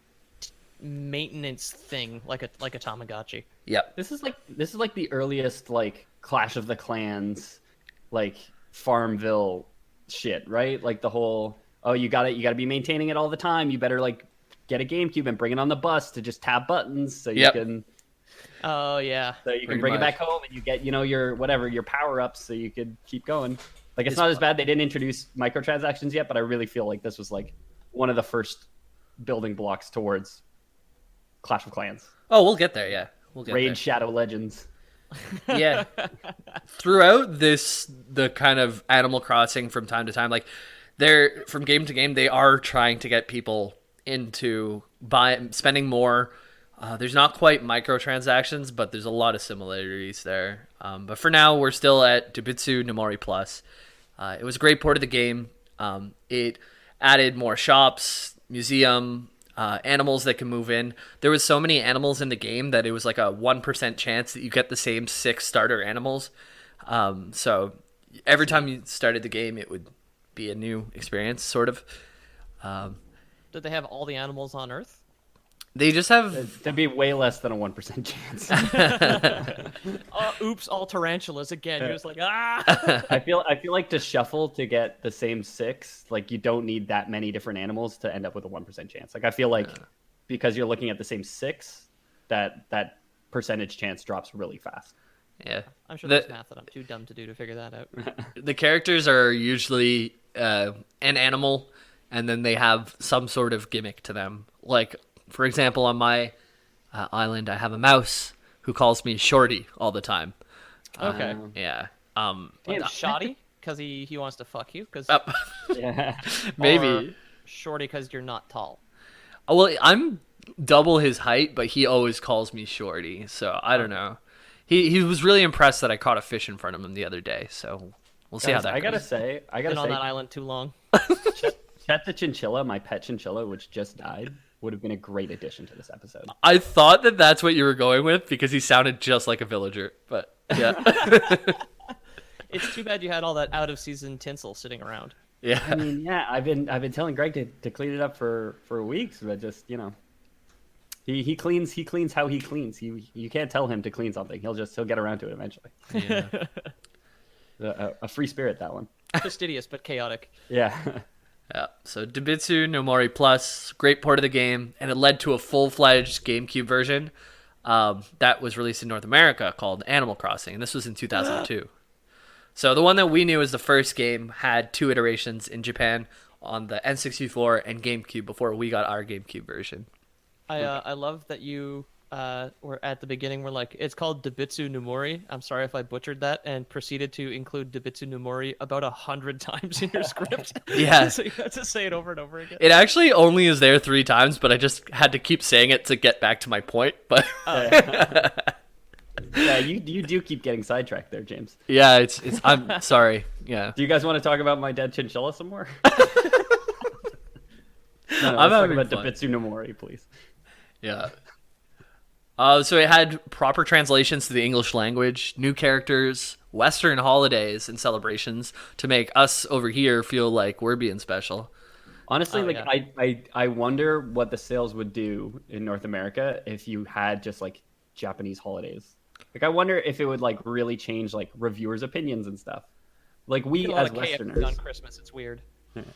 maintenance thing, like a Tamagotchi. Yep. This is like the earliest like Clash of the Clans, like Farmville shit, right? Like the whole you gotta be maintaining it all the time. You better like get a GameCube and bring it on the bus to just tap buttons so you can. Oh yeah. So you can bring it back home and you get your power ups so you could keep going. Like it's not as bad. They didn't introduce microtransactions yet, but I really feel like this was like one of the first building blocks towards Clash of Clans. Oh, we'll get there. Yeah, we'll get Raid there. Shadow Legends. Yeah. Throughout the kind of Animal Crossing from time to time, like they're from game to game, they are trying to get people into spending more. There's not quite microtransactions, but there's a lot of similarities there. But for now, we're still at Dubitsu no Mori Plus. It was a great port of the game. It added more shops, museum, animals that can move in. There was so many animals in the game that it was like a 1% chance that you get the same 6 starter animals. So every time you started the game, it would be a new experience, sort of. Did they have all the animals on Earth? They just have... There'd be way less than a 1% chance. Oops, all tarantulas again. You're just like, ah! I feel like to shuffle to get the same 6, like you don't need that many different animals to end up with a 1% chance. Like I feel like because you're looking at the same 6, that percentage chance drops really fast. Yeah. I'm sure there's math that I'm too dumb to do to figure that out. The characters are usually an animal, and then they have some sort of gimmick to them. Like... For example, on my island, I have a mouse who calls me Shorty all the time. Okay. Yeah. Shoddy because he wants to fuck you. Cause Yeah. Maybe. Shorty because you're not tall. Well, I'm double his height, but he always calls me Shorty. So I don't know. He was really impressed that I caught a fish in front of him the other day. So we'll see how that goes. I gotta say, on that island too long. Chet the Chinchilla, my pet Chinchilla, which just died, would have been a great addition to this episode. I thought that that's what you were going with because he sounded just like a villager, but yeah. It's too bad you had all that out of season tinsel sitting around. Yeah. I mean, yeah, I've been telling Greg to clean it up for weeks, but just he cleans how he cleans. You can't tell him to clean something. He'll get around to it eventually. Yeah. A free spirit, that one. Fastidious but chaotic. Yeah. Yeah, so Dubitsu no Mori Plus, great part of the game, and it led to a full-fledged GameCube version that was released in North America called Animal Crossing, and this was in 2002. So the one that we knew as the first game had 2 iterations in Japan on the N64 and GameCube before we got our GameCube version. I love that you were at the beginning. We're like, it's called Dubitsu no Mori. I'm sorry if I butchered that, and proceeded to include Dubitsu no Mori about 100 times in your script. Yeah. So you have to say it over and over again. It actually only is there 3 times, but I just had to keep saying it to get back to my point. But Yeah, you do keep getting sidetracked there, James. yeah, it's I'm sorry. Yeah. Do you guys want to talk about my dead Chinchilla some more? No, I'm let's talk having about fun. Dubitsu no Mori, please. Yeah. So it had proper translations to the English language, new characters, Western holidays and celebrations to make us over here feel like we're being special. Honestly, yeah. I wonder what the sales would do in North America if you had just like Japanese holidays. Like I wonder if it would like really change like reviewers' opinions and stuff. Like we as Westerners on Christmas, it's weird.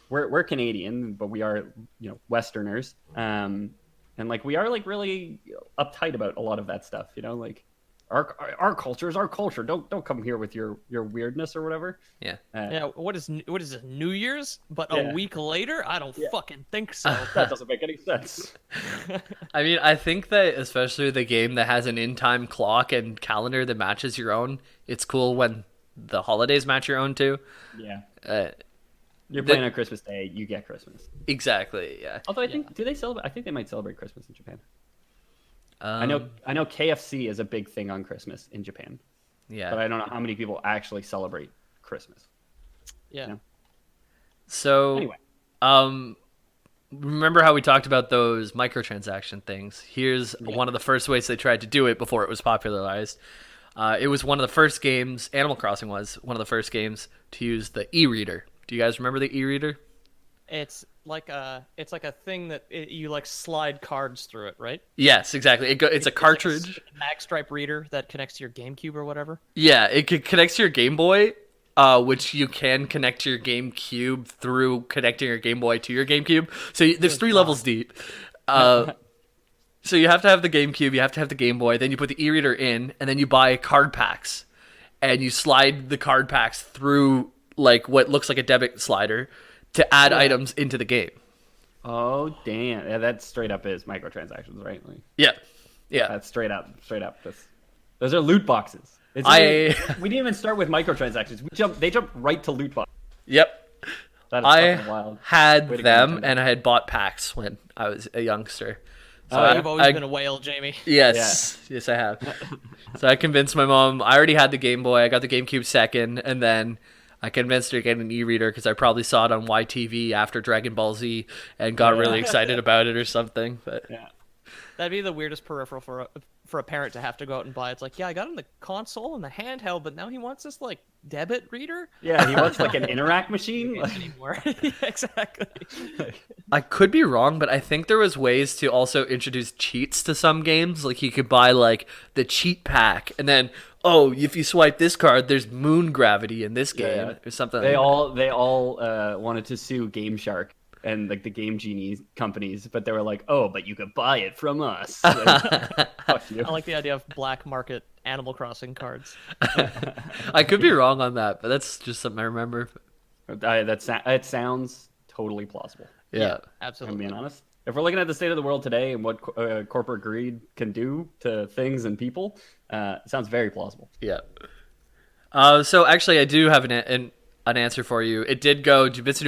we're Canadian, but we are Westerners. And like we are like really uptight about a lot of that stuff, like our culture is our culture. Don't come here with your weirdness or whatever. Yeah. Yeah. What is this, New Year's? But a week later? I don't fucking think so. That doesn't make any sense. I mean, I think that especially the game that has an in-time clock and calendar that matches your own, it's cool when the holidays match your own too. Yeah. You're playing on Christmas Day, you get Christmas. Exactly, yeah. Although I think do they celebrate? I think they might celebrate Christmas in Japan. I Um, know KFC is a big thing on Christmas in Japan, Yeah. but I don't know how many people actually celebrate Christmas. Yeah. You know? So, Anyway, remember how we talked about those microtransaction things? Here's one of the first ways they tried to do it before it was popularized. It was one of the first games, Animal Crossing was one of the first games to use the e-reader. Do you guys remember the e-reader? It's like a thing that you like slide cards through it, right? Yes, exactly. It's a cartridge. Like a mag stripe reader that connects to your GameCube or whatever. Yeah, it connects to your Game Boy, which you can connect to your GameCube through connecting your Game Boy to your GameCube. So there's 3 levels deep. So you have to have the GameCube, you have to have the Game Boy, then you put the e-reader in, and then you buy card packs. And you slide the card packs through like what looks like a debit slider to add items into the game. Oh, damn. Yeah, that straight up is microtransactions, right? Like, Yeah. that's straight up. Those are loot boxes. We didn't even start with microtransactions. They jump right to loot boxes. Yep. That is I fucking wild. had Way to go, them, Nintendo. and I had bought packs when I was a youngster. So you've always been a whale, Jamie. Yes, yes, I have. So I convinced my mom. I already had the Game Boy. I got the GameCube second, and then I convinced her to get an e-reader because I probably saw it on YTV after Dragon Ball Z and got really excited about it or something. But Yeah. That'd be the weirdest peripheral for a parent to have to go out and buy. It's like, yeah, I got him the console and the handheld, but now he wants this like debit reader. Yeah, he wants like an Interact machine. Anymore. Yeah, exactly. I could be wrong, but I think there was ways to also introduce cheats to some games. Like you could buy like the cheat pack, and then if you swipe this card, there's moon gravity in this game or something. They all wanted to sue Game Shark and like the Game Genie companies, but they were like, "Oh, but you could buy it from us." Like, fuck you. I like the idea of black market Animal Crossing cards. I could be wrong on that, but that's just something I remember. It sounds totally plausible. Yeah. I'm Absolutely. being honest. If we're looking at the state of the world today and what corporate greed can do to things and people, it sounds very plausible. Yeah. So actually, I do have an answer for you. It did go Jubitsu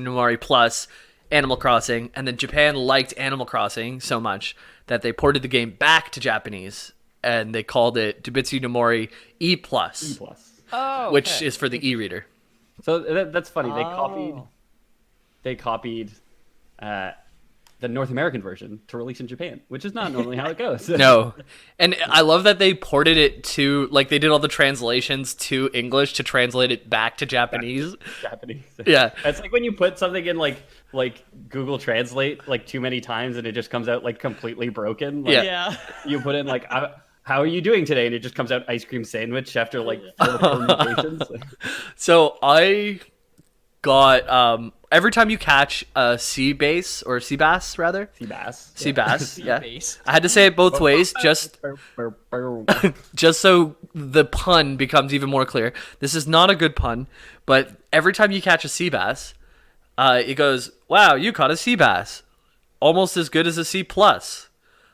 no Mori Plus, Animal Crossing, and then Japan liked Animal Crossing so much that they ported the game back to Japanese, and they called it Jubitsu no Mori E Plus, Oh, which is for the e-reader. So that's funny. Oh. They copied the North American version to release in Japan, which is not normally how it goes. No. And I love that they ported it to, like, they did all the translations to English to translate it back to Japanese. Japanese. Yeah. It's like when you put something in like Google Translate like too many times and it just comes out like completely broken. Like, Yeah. You put in like, how are you doing today? And it just comes out ice cream sandwich after like 4 permutations. So I got every time you catch a sea bass or sea bass rather, Sea bass. sea bass, yeah. bass. I had to say it both ways, just so the pun becomes even more clear. This is not a good pun, but every time you catch a sea bass, it goes, "Wow, you caught a sea bass, almost as good as a C plus,"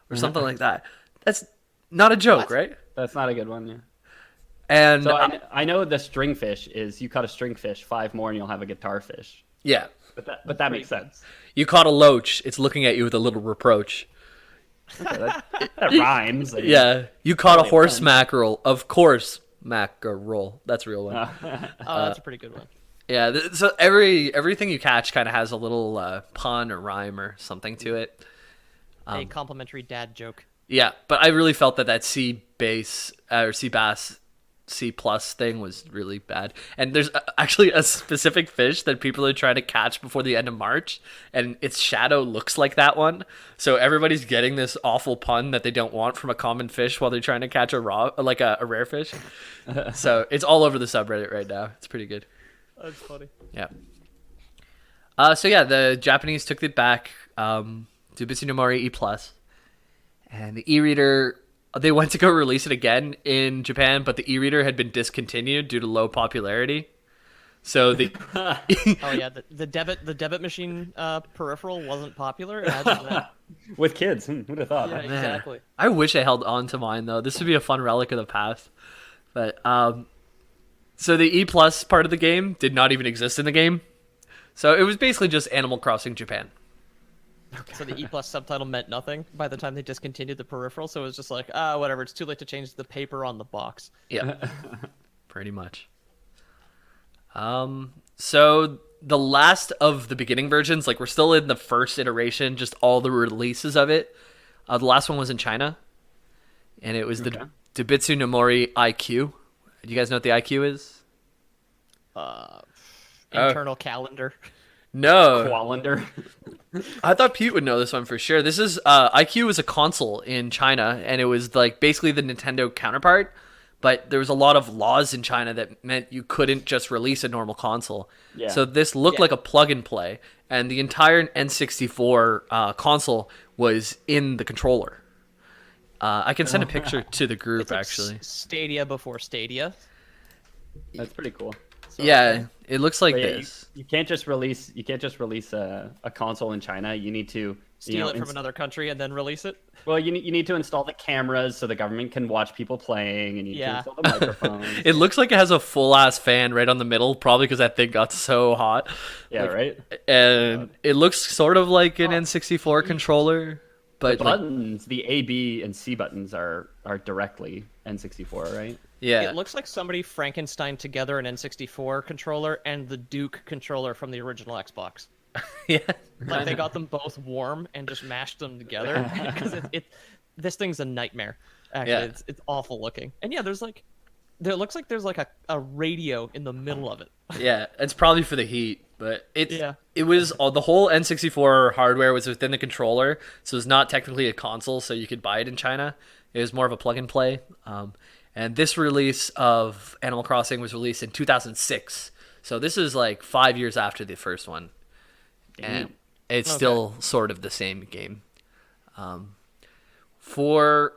or something like that. That's not a joke, right? That's not a good one. Yeah. And So I know the stringfish is you caught a stringfish, 5 more and you'll have a guitar fish. yeah, But that makes sense. you caught a loach. It's looking at you with a little reproach. Okay, that rhymes. Yeah, you caught a horse mackerel. Of course, mackerel. That's a real one. Oh, that's a pretty good one. Yeah, so everything you catch kind of has a little pun or rhyme or something to it. A complimentary dad joke. Yeah, but I really felt that C bass or C bass C plus thing was really bad. And there's actually a specific fish that people are trying to catch before the end of March, and its shadow looks like that one. So everybody's getting this awful pun that they don't want from a common fish while they're trying to catch a rare fish. So it's all over the subreddit right now. It's pretty good. That's funny. Yeah. So yeah, the Japanese took it back to Bitsu no Mori E plus, and the e-reader. They went to go release it again in Japan, but the e-reader had been discontinued due to low popularity. So the Oh yeah, the debit machine peripheral wasn't popular. Imagine that. With kids, who'd have thought? Yeah, exactly. I wish I held on to mine though. This would be a fun relic of the past. But so the E plus part of the game did not even exist in the game. So it was basically just Animal Crossing Japan. So the E plus subtitle meant nothing by the time they discontinued the peripheral. So it was just like, whatever. It's too late to change the paper on the box. Yeah, pretty much. So the last of the beginning versions. Like we're still in the first iteration, just all the releases of it. The last one was in China, and it was the Debitsu no Mori IQ. Do you guys know what the IQ is? Internal calendar. No. Calendar. I thought Pete would know this one for sure. This is IQ was a console in China, and it was like basically the Nintendo counterpart. But there was a lot of laws in China that meant you couldn't just release a normal console. Yeah. So this looked like a plug and play, and the entire N64 console was in the controller. I can send a picture to the group, It's like actually. Stadia before Stadia. That's pretty cool. Yeah, it looks like But yeah, this. you can't just release a console in China. You need to Steal it from another country and then release it. Well, you need to install the cameras so the government can watch people playing, and you need to Yeah. install the microphones. It looks like it has a full ass fan right on the middle, probably because that thing got so hot. Yeah, right. And it looks sort of like an N64 controller, but The like, buttons, the A, B, and C buttons are directly N64, right? yeah, It looks like somebody Frankenstein together an N64 controller and the Duke controller from the original Xbox. yeah. Like they got them both warm and just mashed them together because this thing's a nightmare. Actually, Yeah. it's awful looking. And yeah, there looks like there's like a radio in the middle of it. Yeah, it's probably for the heat, but Yeah. it was all the whole N64 hardware was within the controller, so it's not technically a console, so you could buy it in China. It was more of a plug and play. And this release of Animal Crossing was released in 2006, so this is like 5 years after the first one, and it's still sort of the same game. For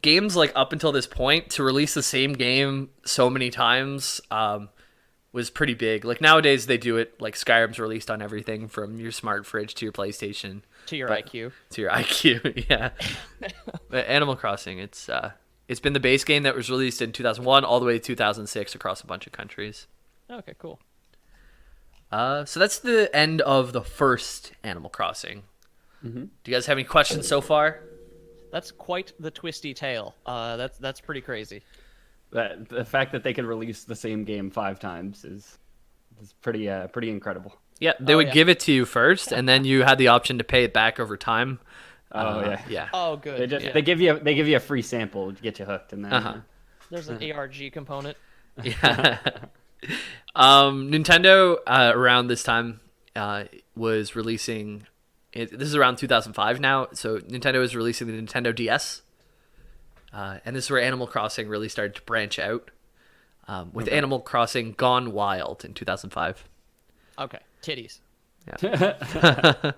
games like up until this point, to release the same game so many times was pretty big. Like nowadays they do it like Skyrim's released on everything from your smart fridge to your PlayStation To your IQ. to your IQ. Yeah. But Animal Crossing, it's been the base game that was released in 2001 all the way to 2006 across a bunch of countries. Okay, cool. So that's the end of the first Animal Crossing. Mm-hmm. Do you guys have any questions so far? That's quite the twisty tale. That's pretty crazy. That the fact that they could release the same game 5 times is pretty incredible. Yeah, they would yeah. give it to you first, and then you had the option to pay it back over time. Yeah. Oh, good. They give you a free sample to get you hooked, and then There's an ARG component. Yeah. Nintendo around this time was releasing. This is around 2005 now, so Nintendo is releasing the Nintendo DS, and this is where Animal Crossing really started to branch out with Animal Crossing Gone Wild in 2005. Okay, titties. Yeah.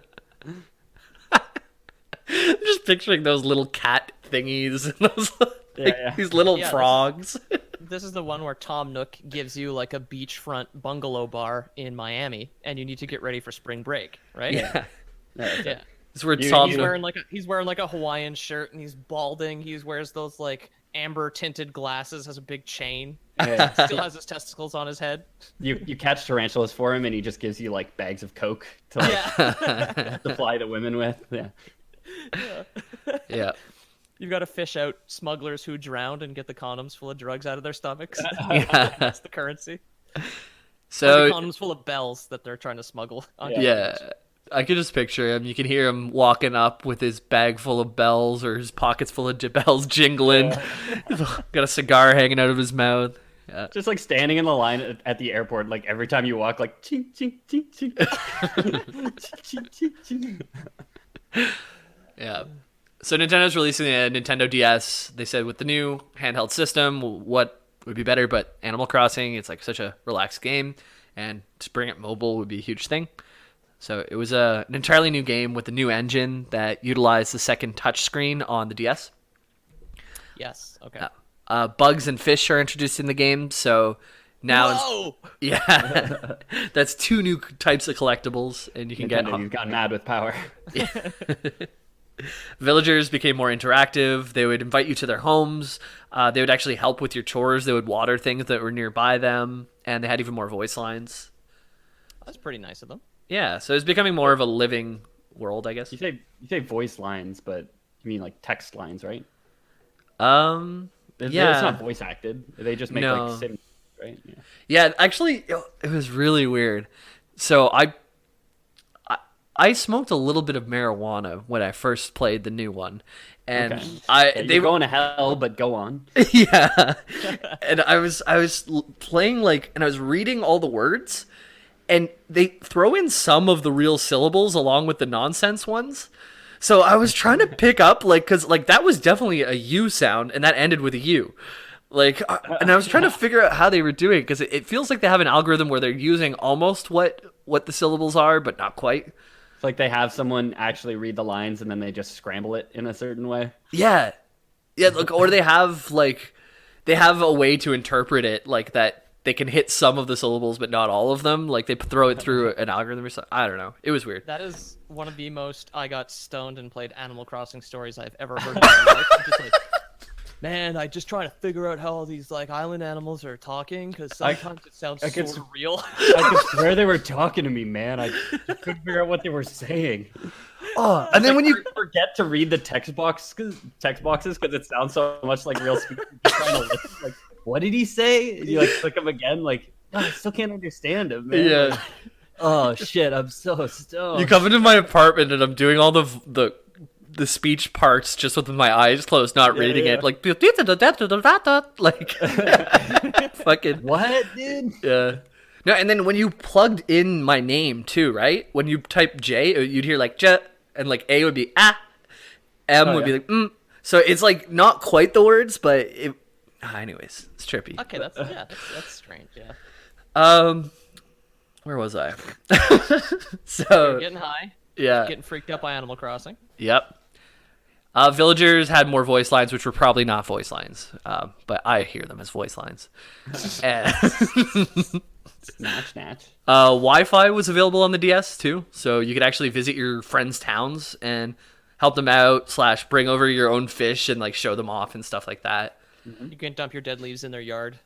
I'm just picturing those little cat thingies and those these little Yeah, frogs. This is the one where Tom Nook gives you like a beachfront bungalow bar in Miami, and you need to get ready for spring break, right? Yeah. Yeah. It's where You- Tom He's Nook- wearing like a Hawaiian shirt, and he's balding. He wears those like amber tinted glasses, has a big chain, Yeah. still has his testicles on his head. you catch tarantulas for him, and he just gives you like bags of coke to like, Yeah. supply the women with. Yeah. Yeah. You've got to fish out smugglers who drowned and get the condoms full of drugs out of their stomachs. Yeah. That's the currency. Or So the condoms full of bells that they're trying to smuggle. onto yeah, I could just picture him. You can hear him walking up with his bag full of bells or his pockets full of bells jingling. Got a cigar hanging out of his mouth. Yeah. Just like standing in the line at the airport, like every time you walk, like ching ching ching ching. Ching, ching, ching. Yeah. So Nintendo's releasing a Nintendo DS. They said with the new handheld system, what would be better? But Animal Crossing, it's like such a relaxed game, and to bring it mobile would be a huge thing. So it was an entirely new game with a new engine that utilized the second touch screen on the DS. Yes. Okay. Bugs and fish are introduced in the game, so now Whoa! yeah, that's 2 new types of collectibles, and you can Nintendo, you've gone mad with power. Villagers became more interactive. They would invite you to their homes. They would actually help with your chores. They would water things that were nearby them, and they had even more voice lines. That's pretty nice of them. Yeah, so it's becoming more of a living world, I guess. You say voice lines, but you mean like text lines, right? It's Yeah. not voice acted. They just make No. like sim, right? Yeah. Yeah, actually, it was really weird. So I smoked a little bit of marijuana when I first played the new one, and you're going to hell, but go on. Yeah, and I was playing and I was reading all the words, and they throw in some of the real syllables along with the nonsense ones. So I was trying to pick up because that was definitely a U sound, and that ended with a U. And I was trying to figure out how they were doing because it feels like they have an algorithm where they're using almost what the syllables are, but not quite. It's like they have someone actually read the lines and then they just scramble it in a certain way. Yeah. Or they have a way to interpret it that they can hit some of the syllables but not all of them. They throw it through an algorithm or something. I don't know. It was weird. That is one of the most I got stoned and played Animal Crossing stories I've ever heard in my life. I'm just man, I just trying to figure out how all these island animals are talking because sometimes it sounds so real. I could swear they were talking to me, man. I couldn't figure out what they were saying. Oh, and then when you forget to read the text boxes because it sounds so much like real speech. You're trying to listen, what did he say? And you click them again, I still can't understand him, man. Yeah. Oh shit, I'm so stoned. You come into my apartment and I'm doing all the speech parts just with my eyes closed, not reading it. Fucking what, dude? Yeah. No, and then when you plugged in my name too, right? When you type J, you'd hear J, and A would be ah, M would be So it's not quite the words, but it. Anyways, it's trippy. Okay, that's strange. Yeah. Where was I? So you're getting high. Yeah. Getting freaked out by Animal Crossing. Yep. Villagers had more voice lines, which were probably not voice lines, but I hear them as voice lines. Snatch. Wi-Fi was available on the DS too, so you could actually visit your friends' towns and help them out / bring over your own fish and show them off and stuff like that. You can dump your dead leaves in their yard.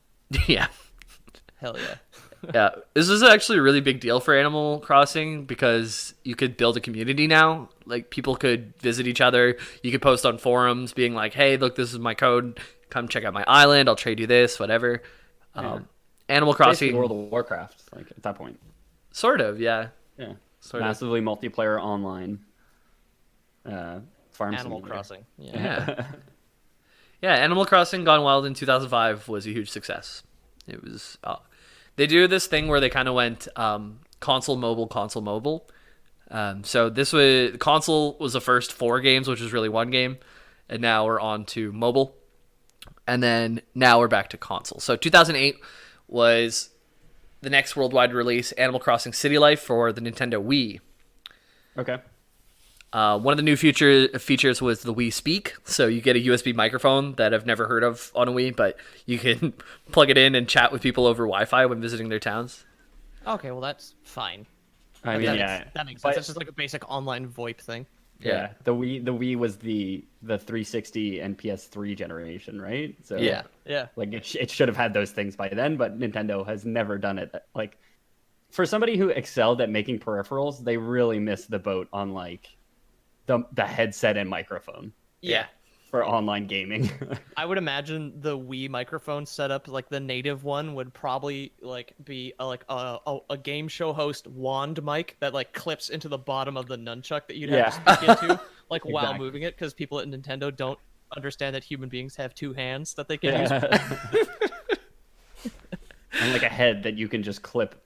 Yeah. Hell yeah. Yeah, this is actually a really big deal for Animal Crossing because you could build a community now. People could visit each other. You could post on forums being hey, look, this is my code. Come check out my island. I'll trade you this, whatever. Yeah. Animal Crossing. Basically World of Warcraft, at that point. Sort of, yeah. Yeah. Sort Massively multiplayer online. Farm Animal simulator. Crossing. Yeah. Yeah, Animal Crossing Gone Wild in 2005 was a huge success. It was... they do this thing where they kind of went console mobile. So console was the first 4 games, which was really one game, and now we're on to mobile, and then now we're back to console. So 2008 was the next worldwide release, Animal Crossing City Life for the Nintendo Wii. Okay. One of the new features was the Wii Speak, so you get a USB microphone that I've never heard of on a Wii, but you can plug it in and chat with people over Wi-Fi when visiting their towns. Okay, well that's fine. I mean, that makes sense. It's just a basic online VoIP thing. Yeah, the Wii was the 360 and PS3 generation, right? So yeah. It should have had those things by then, but Nintendo has never done it. For somebody who excelled at making peripherals, they really missed the boat on the headset and microphone. Yeah. For online gaming. I would imagine the Wii microphone setup, the native one, would probably be a game show host wand mic that clips into the bottom of the nunchuck that you'd have to speak into while moving it, because people at Nintendo don't understand that human beings have 2 hands that they can use. And a head that you can just clip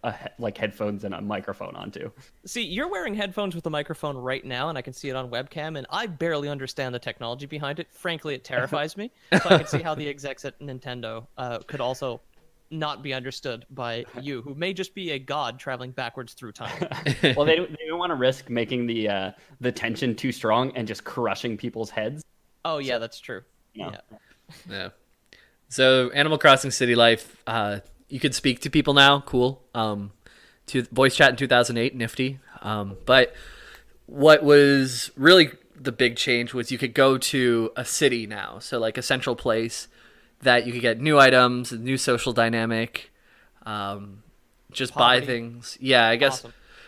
headphones and a microphone onto. See, you're wearing headphones with a microphone right now, and I can see it on webcam, and I barely understand the technology behind it. Frankly, it terrifies me. So I can see how the execs at Nintendo could also not be understood by you, who may just be a god traveling backwards through time. Well, they don't want to risk making the tension too strong and just crushing people's heads. Oh yeah, that's true. No. Yeah. So Animal Crossing City Life, you could speak to people now. Cool. To voice chat in 2008, nifty. But what was really the big change was you could go to a city now. So a central place that you could get new items, a new social dynamic, just buy things. Yeah, I guess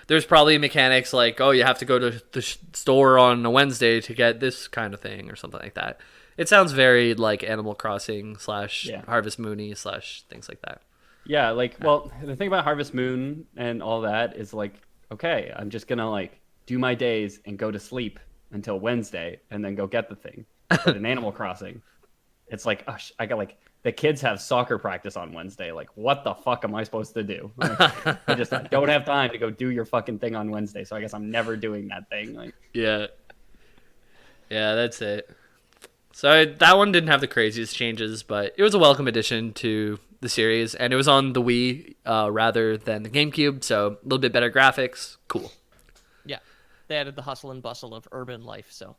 there's probably mechanics you have to go to the store on a Wednesday to get this kind of thing or something like that. It sounds very Animal Crossing / Harvest Moony / things like that. Yeah, like, well, the thing about Harvest Moon and all that is like, okay, I'm just gonna like do my days and go to sleep until Wednesday and then go get the thing. But in Animal Crossing, it's like, oh, I got like the kids have soccer practice on Wednesday. Like, what the fuck am I supposed to do? Like, I don't have time to go do your fucking thing on Wednesday. So I guess I'm never doing that thing. Like, Yeah, that's it. So that one didn't have the craziest changes, but it was a welcome addition to the series, and it was on the Wii rather than the GameCube, so a little bit better graphics. Cool. Yeah, they added the hustle and bustle of urban life. So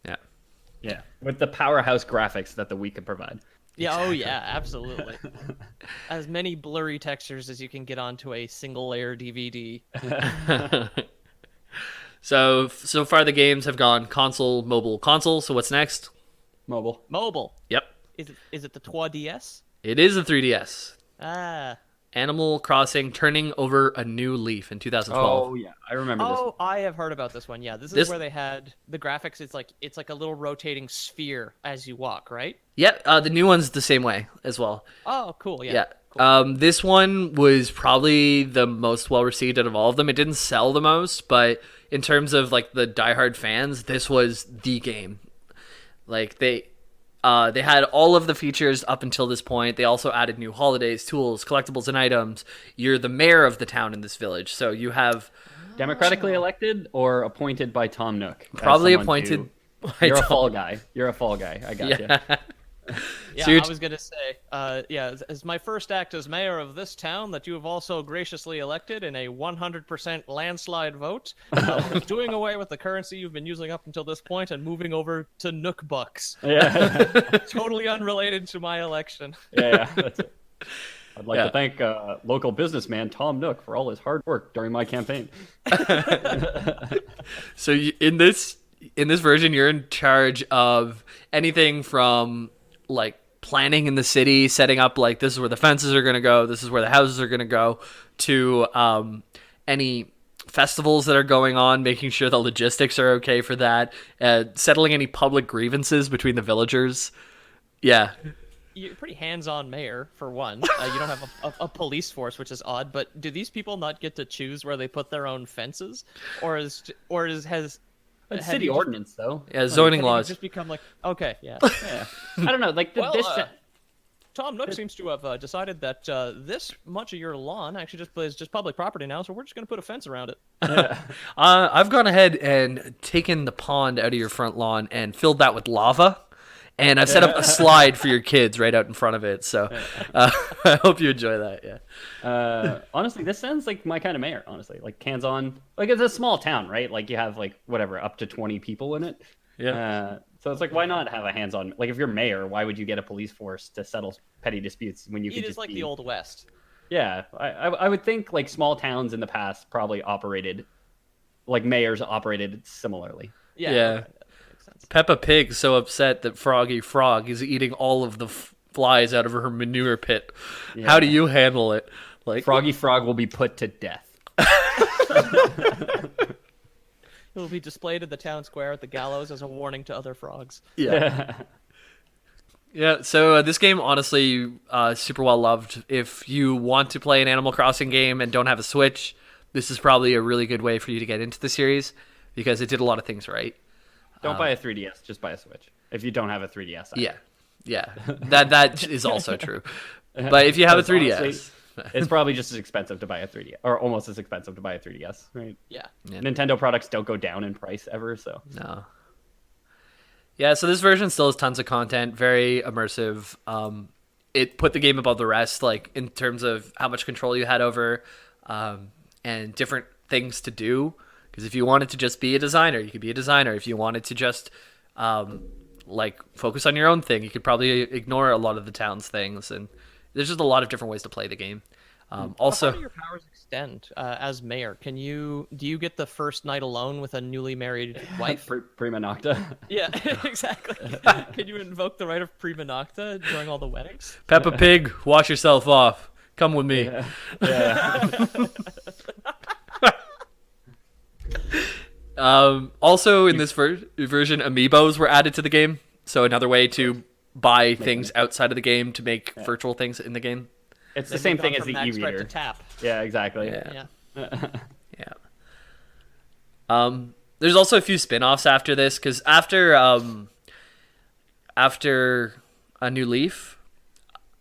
yeah, with the powerhouse graphics that the Wii could provide. yeah, exactly. Oh yeah, absolutely. As many blurry textures as you can get onto a single layer DVD. So far the games have gone console, mobile, console. So what's next? Mobile. Yep. Is it the 3DS? It is the 3DS. Ah. Animal Crossing turning over a new leaf in 2012. Oh yeah, I remember this. Oh, I have heard about this one. Yeah, this is where they had the graphics. It's like a little rotating sphere as you walk, right? Yep. The new one's the same way as well. Oh, cool. Yeah. Yeah. Cool. This one was probably the most well received out of all of them. It didn't sell the most, but in terms of like the diehard fans, this was the game. Like they had all of the features up until this point. They also added new holidays, tools, collectibles, and items. You're the mayor of the town in this village, so you have democratically elected or appointed by Tom Nook. Probably appointed. You're a fall guy. You're a fall guy. I got you. Yeah, I was gonna say, as my first act as mayor of this town that you have also graciously elected in a 100% landslide vote, doing away with the currency you've been using up until this point and moving over to Nook bucks. Yeah, totally unrelated to my election. Yeah, that's it. I'd like to thank local businessman Tom Nook for all his hard work during my campaign. So in this version, you're in charge of anything from like planning in the city, setting up like this is where the fences are going to go, this is where the houses are going to go, to any festivals that are going on, making sure the logistics are okay for that, settling any public grievances between the villagers. Yeah. You're a pretty hands-on mayor, for one. You don't have a police force, which is odd, but do these people not get to choose where they put their own fences? It's city ordinance, though. Yeah, zoning laws. Just become like, okay, yeah. I don't know, like Tom Nook seems to have decided that this much of your lawn actually is just public property now, so we're just going to put a fence around it. I've gone ahead and taken the pond out of your front lawn and filled that with lava, and I've set up a slide for your kids right out in front of it. So I hope you enjoy that. Yeah. Honestly, this sounds like my kind of mayor. Honestly, like hands-on. Like it's a small town, right? Like you have like whatever up to 20 people in it. Yeah. So it's like, why not have a hands-on? Like if you're mayor, why would you get a police force to settle petty disputes when you could just? It is like the Old West. Yeah, I would think like small towns in the past probably operated, like mayors operated similarly. Yeah. Peppa Pig's so upset that Froggy Frog is eating all of the flies out of her manure pit. Yeah. How do you handle it? Like Froggy Frog will be put to death. It will be displayed at the town square at the gallows as a warning to other frogs. Yeah. Yeah, so this game, honestly, super well loved. If you want to play an Animal Crossing game and don't have a Switch, this is probably a really good way for you to get into the series because it did a lot of things right. Don't buy a 3DS, just buy a Switch. If you don't have a 3DS. Either. Yeah. That is also true. But if you have a 3DS... Honestly, it's probably just as expensive to buy a 3DS, or almost as expensive to buy a 3DS, right? Yeah. Nintendo products don't go down in price ever, so. No. Yeah, so this version still has tons of content, very immersive. It put the game above the rest, like in terms of how much control you had over and different things to do. Because if you wanted to just be a designer, you could be a designer. If you wanted to just like focus on your own thing, you could probably ignore a lot of the town's things. And there's just a lot of different ways to play the game. Also, how do your powers extend as mayor? Do you get the first night alone with a newly married wife? Prima nocta. Yeah, exactly. Can you invoke the right of prima nocta during all the weddings? Peppa Pig, wash yourself off. Come with me. Yeah. Also, in this version, amiibos were added to the game. So another way to buy things outside of the game to make virtual things in the game. It's the They've same moved thing on as from the Max Spread e-reader. to tap. Yeah, exactly. Yeah. Yeah. Yeah. There's also a few spin-offs after this, because after A New Leaf,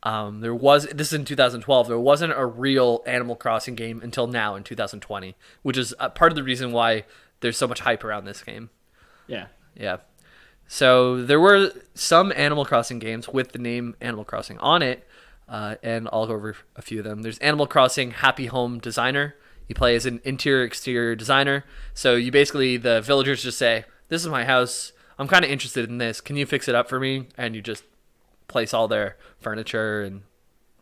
this is in 2012, there wasn't a real Animal Crossing game until now in 2020, which is part of the reason why there's so much hype around this game. Yeah. Yeah. So there were some Animal Crossing games with the name Animal Crossing on it, and I'll go over a few of them. There's Animal Crossing Happy Home Designer. You play as an interior-exterior designer. So you basically, the villagers just say, this is my house. I'm kind of interested in this. Can you fix it up for me? And you just place all their furniture and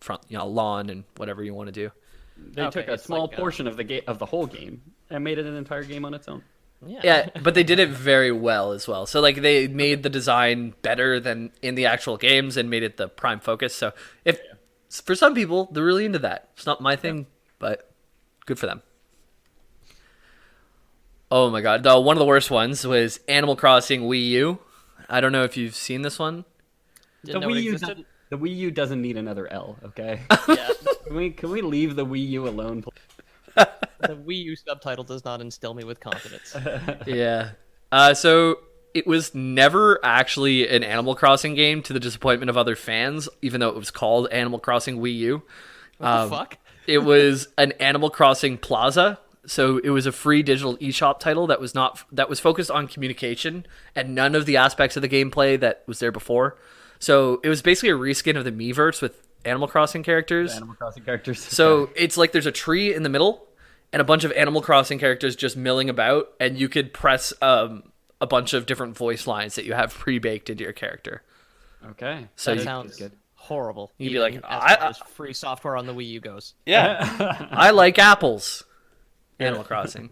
front, lawn and whatever you want to do. They took a small portion of the whole game and made it an entire game on its own. Yeah, but they did it very well as well. So like they made the design better than in the actual games and made it the prime focus. So for some people, they're really into that. It's not my thing, but good for them. Oh my god, one of the worst ones was Animal Crossing Wii U. I don't know if you've seen this one. The Wii U doesn't need another L, okay? Yeah. Can we leave the Wii U alone, please? The Wii U subtitle does not instill me with confidence. Yeah. So it was never actually an Animal Crossing game, to the disappointment of other fans, even though it was called Animal Crossing Wii U. What the fuck? It was an Animal Crossing Plaza. So it was a free digital eShop title that was focused on communication and none of the aspects of the gameplay that was there before. So it was basically a reskin of the Miiverse with Animal Crossing characters. So it's like there's a tree in the middle and a bunch of Animal Crossing characters just milling about, and you could press a bunch of different voice lines that you have pre-baked into your character. Okay. So that sounds good. Horrible. You'd be like, as far as free software on the Wii U goes. Yeah. I like apples. Animal Crossing.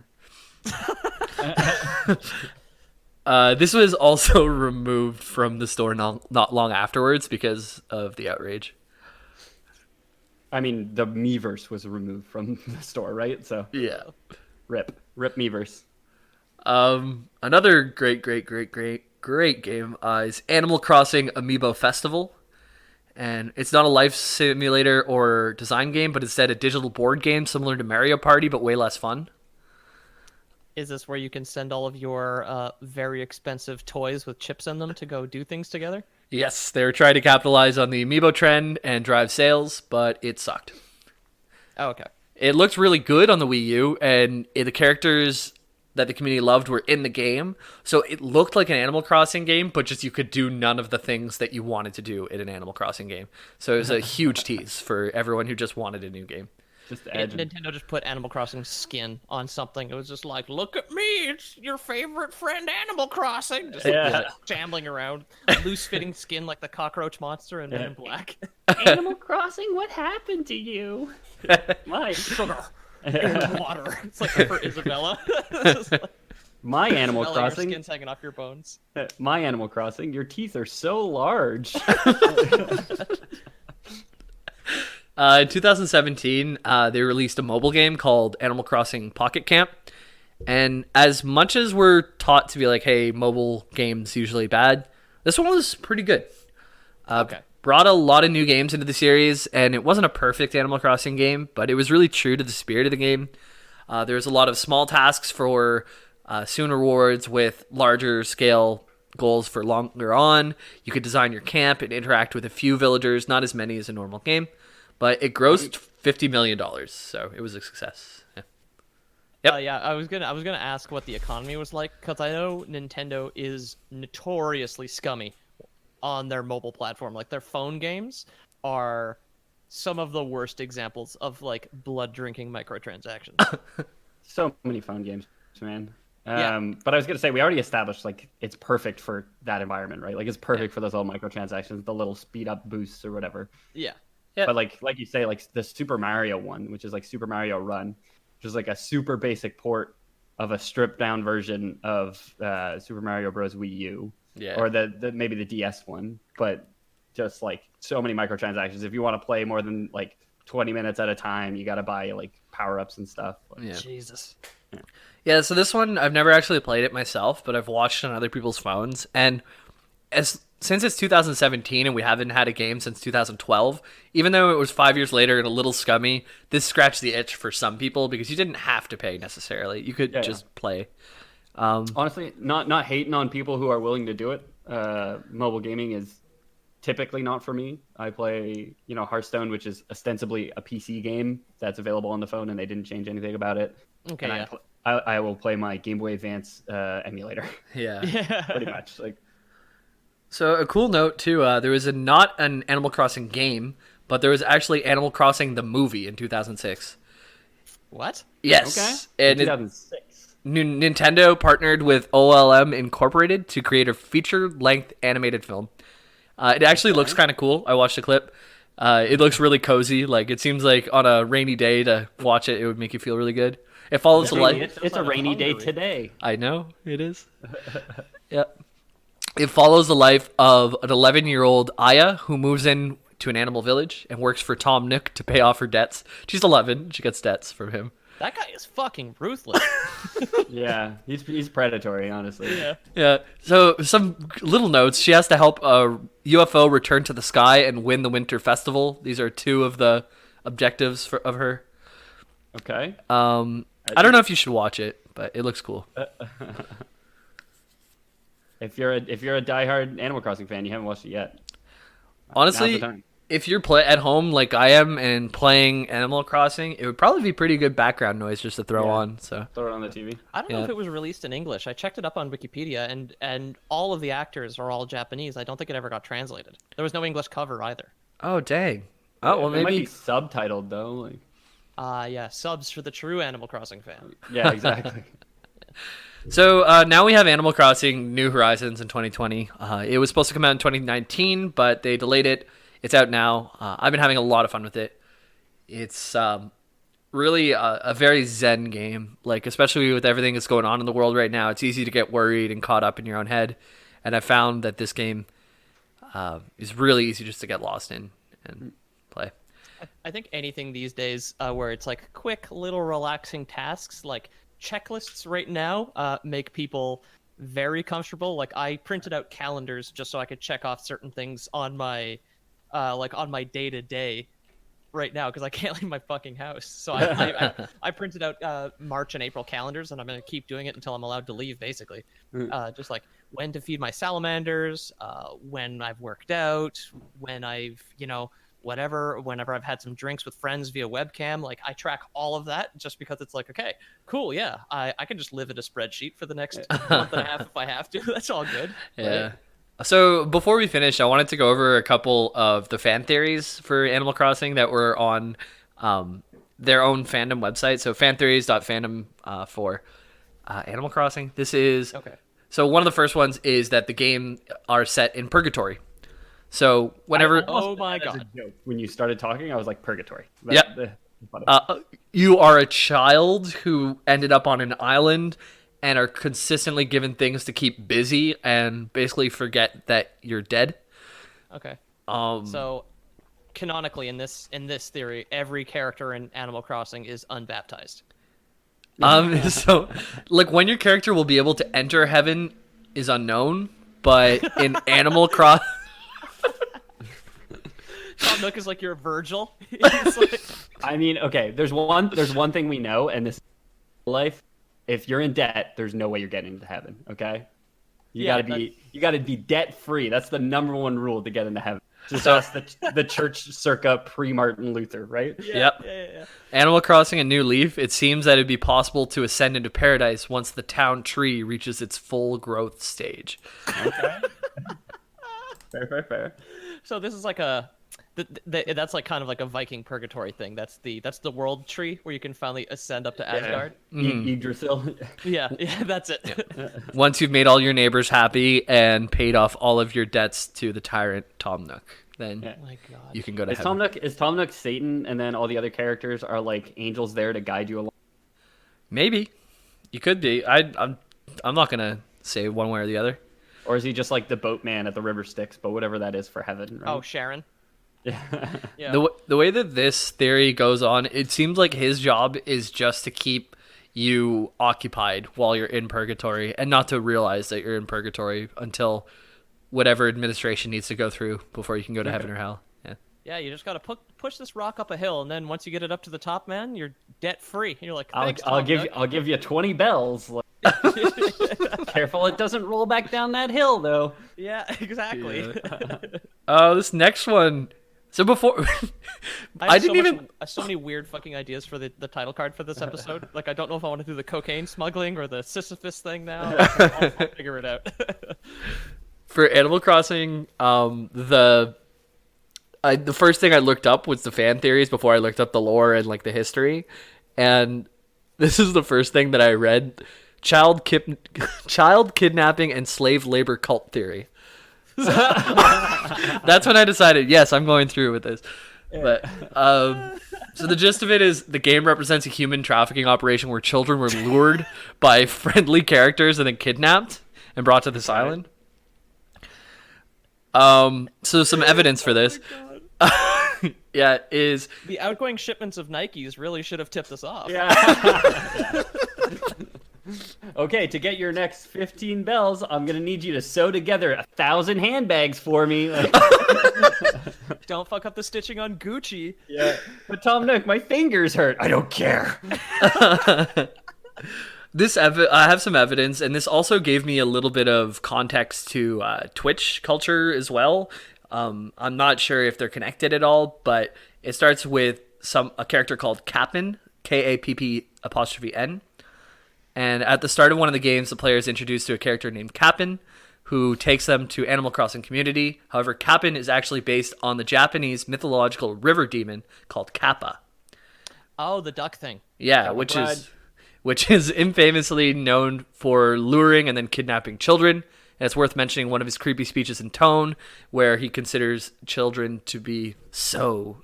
This was also removed from the store not long afterwards because of the outrage. I mean, the Miiverse was removed from the store, right? So yeah, rip Miiverse. Another great game is Animal Crossing Amiibo Festival, and it's not a life simulator or design game, but instead a digital board game similar to Mario Party, but way less fun. Is this where you can send all of your very expensive toys with chips in them to go do things together? Yes, they were trying to capitalize on the Amiibo trend and drive sales, but it sucked. Oh, okay. It looked really good on the Wii U, and the characters that the community loved were in the game, so it looked like an Animal Crossing game, but just you could do none of the things that you wanted to do in an Animal Crossing game. So it was a huge tease for everyone who just wanted a new game. Nintendo just put Animal Crossing skin on something. It was just like, look at me, it's your favorite friend Animal Crossing. Just shambling around, loose-fitting skin like the cockroach monster in Men in Black. Animal Crossing, what happened to you? My sugar in water. It's like for Isabella. My Animal Crossing. Your skin's hanging off your bones. My Animal Crossing, your teeth are so large. In 2017, they released a mobile game called Animal Crossing Pocket Camp. And as much as we're taught to be like, hey, mobile games usually bad, this one was pretty good. Okay. Brought a lot of new games into the series, and it wasn't a perfect Animal Crossing game, but it was really true to the spirit of the game. There was a lot of small tasks for soon rewards with larger scale goals for longer on. You could design your camp and interact with a few villagers, not as many as a normal game. But it grossed $50 million, so it was a success. Yeah. Yep. Yeah, I was gonna ask what the economy was like, because I know Nintendo is notoriously scummy on their mobile platform. Like their phone games are some of the worst examples of like blood drinking microtransactions. So many phone games, man. But I was gonna say, we already established like it's perfect for that environment, right? Like it's perfect for those little microtransactions, the little speed up boosts or whatever. Yeah. Yeah. But like you say, like the Super Mario one, which is like Super Mario Run, which is like a super basic port of a stripped down version of Super Mario Bros. Wii U, or the maybe the DS one, but just like so many microtransactions. If you want to play more than like 20 minutes at a time, you got to buy like power ups and stuff. Yeah. Jesus. Yeah. So this one, I've never actually played it myself, but I've watched on other people's phones, and as since it's 2017 and we haven't had a game since 2012, even though it was 5 years later and a little scummy, this scratched the itch for some people because you didn't have to pay necessarily. You could just play. Honestly, not hating on people who are willing to do it. Mobile gaming is typically not for me. I play, Hearthstone, which is ostensibly a PC game that's available on the phone, and they didn't change anything about it. Okay, and I will play my Game Boy Advance emulator. Yeah. Pretty much. So a cool note too, there was not an Animal Crossing game, but there was actually Animal Crossing the movie in 2006. What? Yes. Okay. And 2006. Nintendo partnered with OLM Incorporated to create a feature-length animated film. It actually looks kind of cool. I watched the clip. It looks really cozy. Like, it seems like on a rainy day to watch it, it would make you feel really good. It follows the life. It's a rainy day today. I know it is. Yep. It follows the life of an 11-year-old Aya who moves in to an animal village and works for Tom Nook to pay off her debts. She's 11. She gets debts from him. That guy is fucking ruthless. Yeah, he's predatory, honestly. Yeah. So some little notes. She has to help a UFO return to the sky and win the Winter Festival. These are two of the objectives of her. Okay. I don't know if you should watch it, but it looks cool. If you're a diehard Animal Crossing fan, you haven't watched it yet. Honestly, if you're at home like I am and playing Animal Crossing, it would probably be pretty good background noise just to throw on. So throw it on the TV. I don't know if it was released in English. I checked it up on Wikipedia, and all of the actors are all Japanese. I don't think it ever got translated. There was no English cover either. Oh dang. Oh well, it might maybe be subtitled though. Yeah, subs for the true Animal Crossing fan. Yeah, exactly. So now we have Animal Crossing New Horizons in 2020. It was supposed to come out in 2019, but they delayed it. It's out now. I've been having a lot of fun with it. It's really a very zen game, like especially with everything that's going on in the world right now. It's easy to get worried and caught up in your own head, and I found that this game is really easy just to get lost in and play. I think anything these days where it's like quick little relaxing tasks, like checklists right now, make people very comfortable. Like I printed out calendars just so I could check off certain things on my on my day-to-day right now because I can't leave my fucking house. So I printed out March and April calendars, and I'm going to keep doing it until I'm allowed to leave, basically. Just like when to feed my salamanders, when I've worked out, when I've, whenever I've had some drinks with friends via webcam. Like I track all of that just because it's like, okay, cool, yeah, I can just live in a spreadsheet for the next month and a half if I have to. That's all good. Yeah. Right? So before we finish, I wanted to go over a couple of the fan theories for Animal Crossing that were on their own fandom website. So fantheories.fandom for Animal Crossing. This is okay. So one of the first ones is that the game are set in purgatory. So whenever oh my god, when you started talking, I was like purgatory. You are a child who ended up on an island and are consistently given things to keep busy and basically forget that you're dead. Okay. So canonically in this theory, every character in Animal Crossing is unbaptized. So like when your character will be able to enter heaven is unknown, but in Animal Crossing Tom Nook is like your Virgil. Like... I mean, okay, there's one thing we know, and this life, if you're in debt, there's no way you're getting into heaven, okay? You gotta be debt free. That's the number one rule to get into heaven. Just ask the church circa pre-Martin Luther, right? Yeah, yep. Yeah. Animal Crossing: A New Leaf. It seems that it'd be possible to ascend into paradise once the town tree reaches its full growth stage. Okay. Fair. So this is like that's like kind of like a Viking purgatory thing. That's the world tree where you can finally ascend up to Asgard. Yggdrasil. Yeah, that's it. Yeah. Once you've made all your neighbors happy and paid off all of your debts to the tyrant Tom Nook, then my God. you can go to heaven. Is Tom Nook Satan, and then all the other characters are like angels there to guide you along? Maybe. You could be. I'm not gonna say one way or the other. Or is he just like the boatman at the river Styx, but whatever that is for heaven, right? Oh, Sharon. Yeah. The way that this theory goes on, it seems like his job is just to keep you occupied while you're in purgatory and not to realize that you're in purgatory until whatever administration needs to go through before you can go to heaven or hell. Yeah. Yeah, you just gotta push this rock up a hill, and then once you get it up to the top, man, you're debt free. You're like, thanks, I'll Tom Nook. give you 20 bells. Careful, it doesn't roll back down that hill, though. Yeah, exactly. Oh, this next one. So before, I didn't even. I have so many weird fucking ideas for the title card for this episode. Like, I don't know if I want to do the cocaine smuggling or the Sisyphus thing now. I'll figure it out. For Animal Crossing, the first thing I looked up was the fan theories before I looked up the lore and like the history, and this is the first thing that I read: child kidnapping and slave labor cult theory. That's when I decided, yes, I'm going through with this. But so the gist of it is the game represents a human trafficking operation where children were lured by friendly characters and then kidnapped and brought to this island. So some evidence for this. Yeah, is the outgoing shipments of Nikes really should have tipped us off. Yeah. Okay, to get your next 15 bells, I'm gonna need you to sew together 1,000 handbags for me. Don't fuck up the stitching on Gucci. Yeah. But Tom Nook, my fingers hurt. I don't care. I have some evidence, and this also gave me a little bit of context to Twitch culture as well. I'm not sure if they're connected at all, but it starts with a character called Kappin, Kappn. And at the start of one of the games, the player is introduced to a character named Kappin, who takes them to Animal Crossing community. However, Kappin is actually based on the Japanese mythological river demon called Kappa. Oh, the duck thing. Yeah, which is infamously known for luring and then kidnapping children. And it's worth mentioning one of his creepy speeches in Tone, where he considers children to be so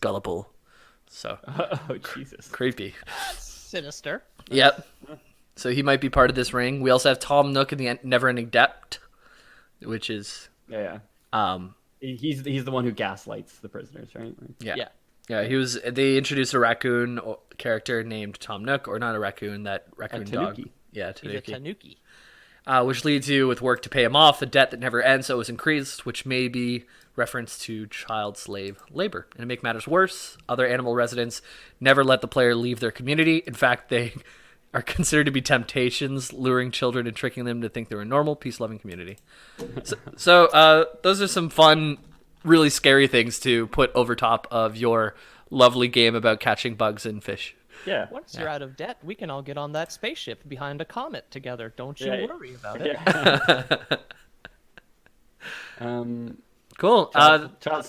gullible. So, oh Jesus, creepy. Sinister. Yep. So he might be part of this ring. We also have Tom Nook in the Never-Ending Debt, which is he's the one who gaslights the prisoners, right? Yeah. They introduced a raccoon character named Tom Nook, or not a raccoon, that raccoon dog. Yeah, Tanuki. He's a Tanuki. Which leads you with work to pay him off, a debt that never ends, so it was increased, which may be reference to child slave labor. And to make matters worse, other animal residents never let the player leave their community. In fact, they are considered to be temptations, luring children and tricking them to think they're a normal, peace-loving community. So those are some fun, really scary things to put over top of your lovely game about catching bugs and fish. Yeah. Once you're out of debt, we can all get on that spaceship behind a comet together. Don't you worry about it. Yeah. Cool. Child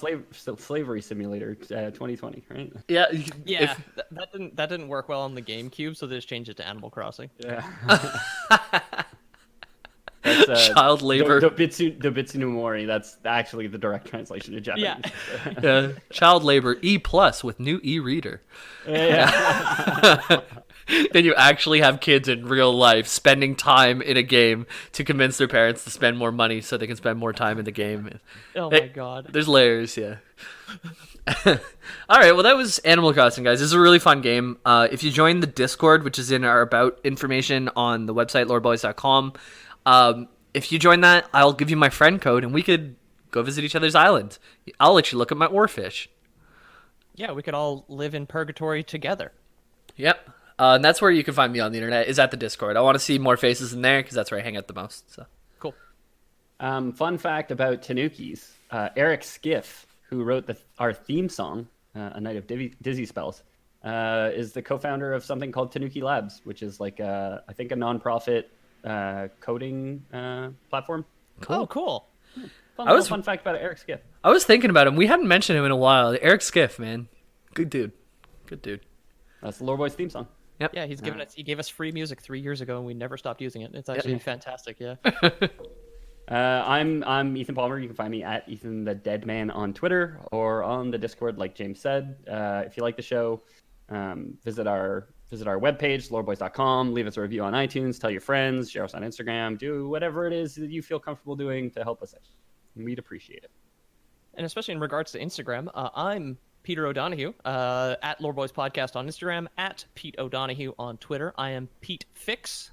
slavery simulator 2020, right? Yeah. Yeah. That didn't work well on the GameCube, so they just changed it to Animal Crossing. Yeah. That's, child labor. Dobitsu no Mori. That's actually the direct translation to Japanese. Yeah. Child labor E+ with new e-reader. Yeah. Then you actually have kids in real life spending time in a game to convince their parents to spend more money so they can spend more time in the game. Oh my god. There's layers, yeah. All right, well, that was Animal Crossing, guys. This is a really fun game. If you join the Discord, which is in our about information on the website, loreboys.com, if you join that, I'll give you my friend code, and we could go visit each other's islands. I'll let you look at my oarfish. Yeah, we could all live in purgatory together. Yep. And that's where you can find me on the internet, is at the Discord. I want to see more faces in there, because that's where I hang out the most. So cool. Fun fact about Tanukis. Eric Skiff, who wrote our theme song, A Night of Dizzy Spells, is the co-founder of something called Tanuki Labs, which is like, I think, a non-profit coding platform. Cool. Oh, cool. Fun fact about Eric Skiff. I was thinking about him. We hadn't mentioned him in a while. Eric Skiff, man. Good dude. That's the Lore Boys theme song. Yep. Yeah, he gave us free music 3 years ago, and we never stopped using it. It's actually fantastic. Yeah. I'm Ethan Palmer. You can find me at Ethan the Dead Man on Twitter or on the Discord, like James said. If you like the show, visit our webpage, loreboys.com. Leave us a review on iTunes. Tell your friends. Share us on Instagram. Do whatever it is that you feel comfortable doing to help us out. We'd appreciate it. And especially in regards to Instagram, I'm Peter O'Donohue, at Loreboys Podcast on Instagram, at Pete O'Donohue on Twitter. I am Pete Fix.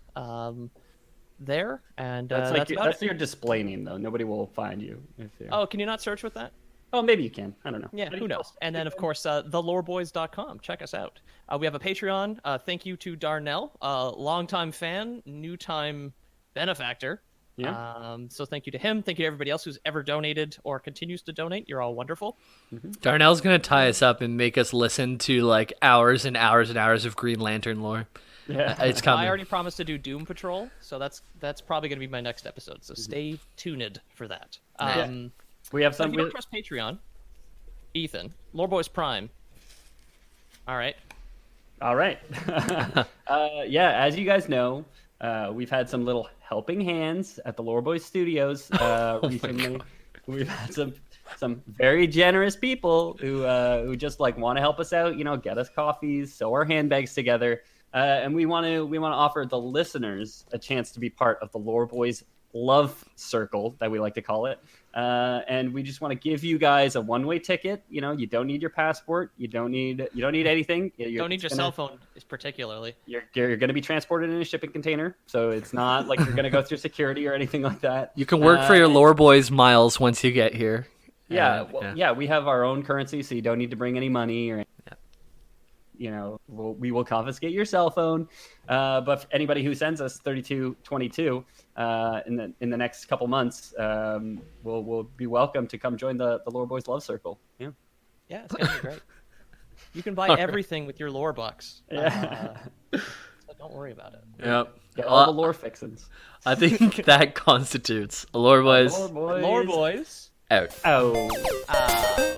there, and That's that's about that's it. your display name though. Nobody will find you if you. Oh, can you not search with that? Oh, maybe you can. I don't know. Yeah, who knows? And then, of course, theloreboys.com. Check us out. We have a Patreon. Thank you to Darnell, longtime fan, new time benefactor. Yeah. So thank you to him. Thank you to everybody else who's ever donated or continues to donate. You're all wonderful. Darnell's gonna tie us up and make us listen to like hours and hours and hours of Green Lantern lore. Yeah. It's coming. I already promised to do Doom Patrol, so that's probably going to be my next episode. So stay tuned for that. We have So if some. you don't trust Patreon, Ethan, Loreboys Prime. All right. All right. Yeah, as you guys know, we've had some little helping hands at the Lore Boys Studios recently. We've had some very generous people who just like want to help us out. You know, get us coffees, sew our handbags together, and we want to offer the listeners a chance to be part of the Lore Boys Love Circle, that we like to call it. And we just want to give you guys a one-way ticket. You know, you don't need your passport. You don't need anything. You Don't need your cell phone, particularly. You're going to be transported in a shipping container, so it's not like you're going to go through security or anything like that. You can work for your Lore Boys miles once you get here. Yeah, we have our own currency, so you don't need to bring any money or. You know, we will confiscate your cell phone. But for anybody who sends us 3222 in the next couple months, will be welcome to come join the Lore Boys Love Circle. Yeah. Yeah, it's gonna be great. You can buy everything with your lore bucks. Yeah. So don't worry about it. Yep. Get all the lore fixins. I think that constitutes a Lore Boys Lore Boys. Lore boys. out. Oh.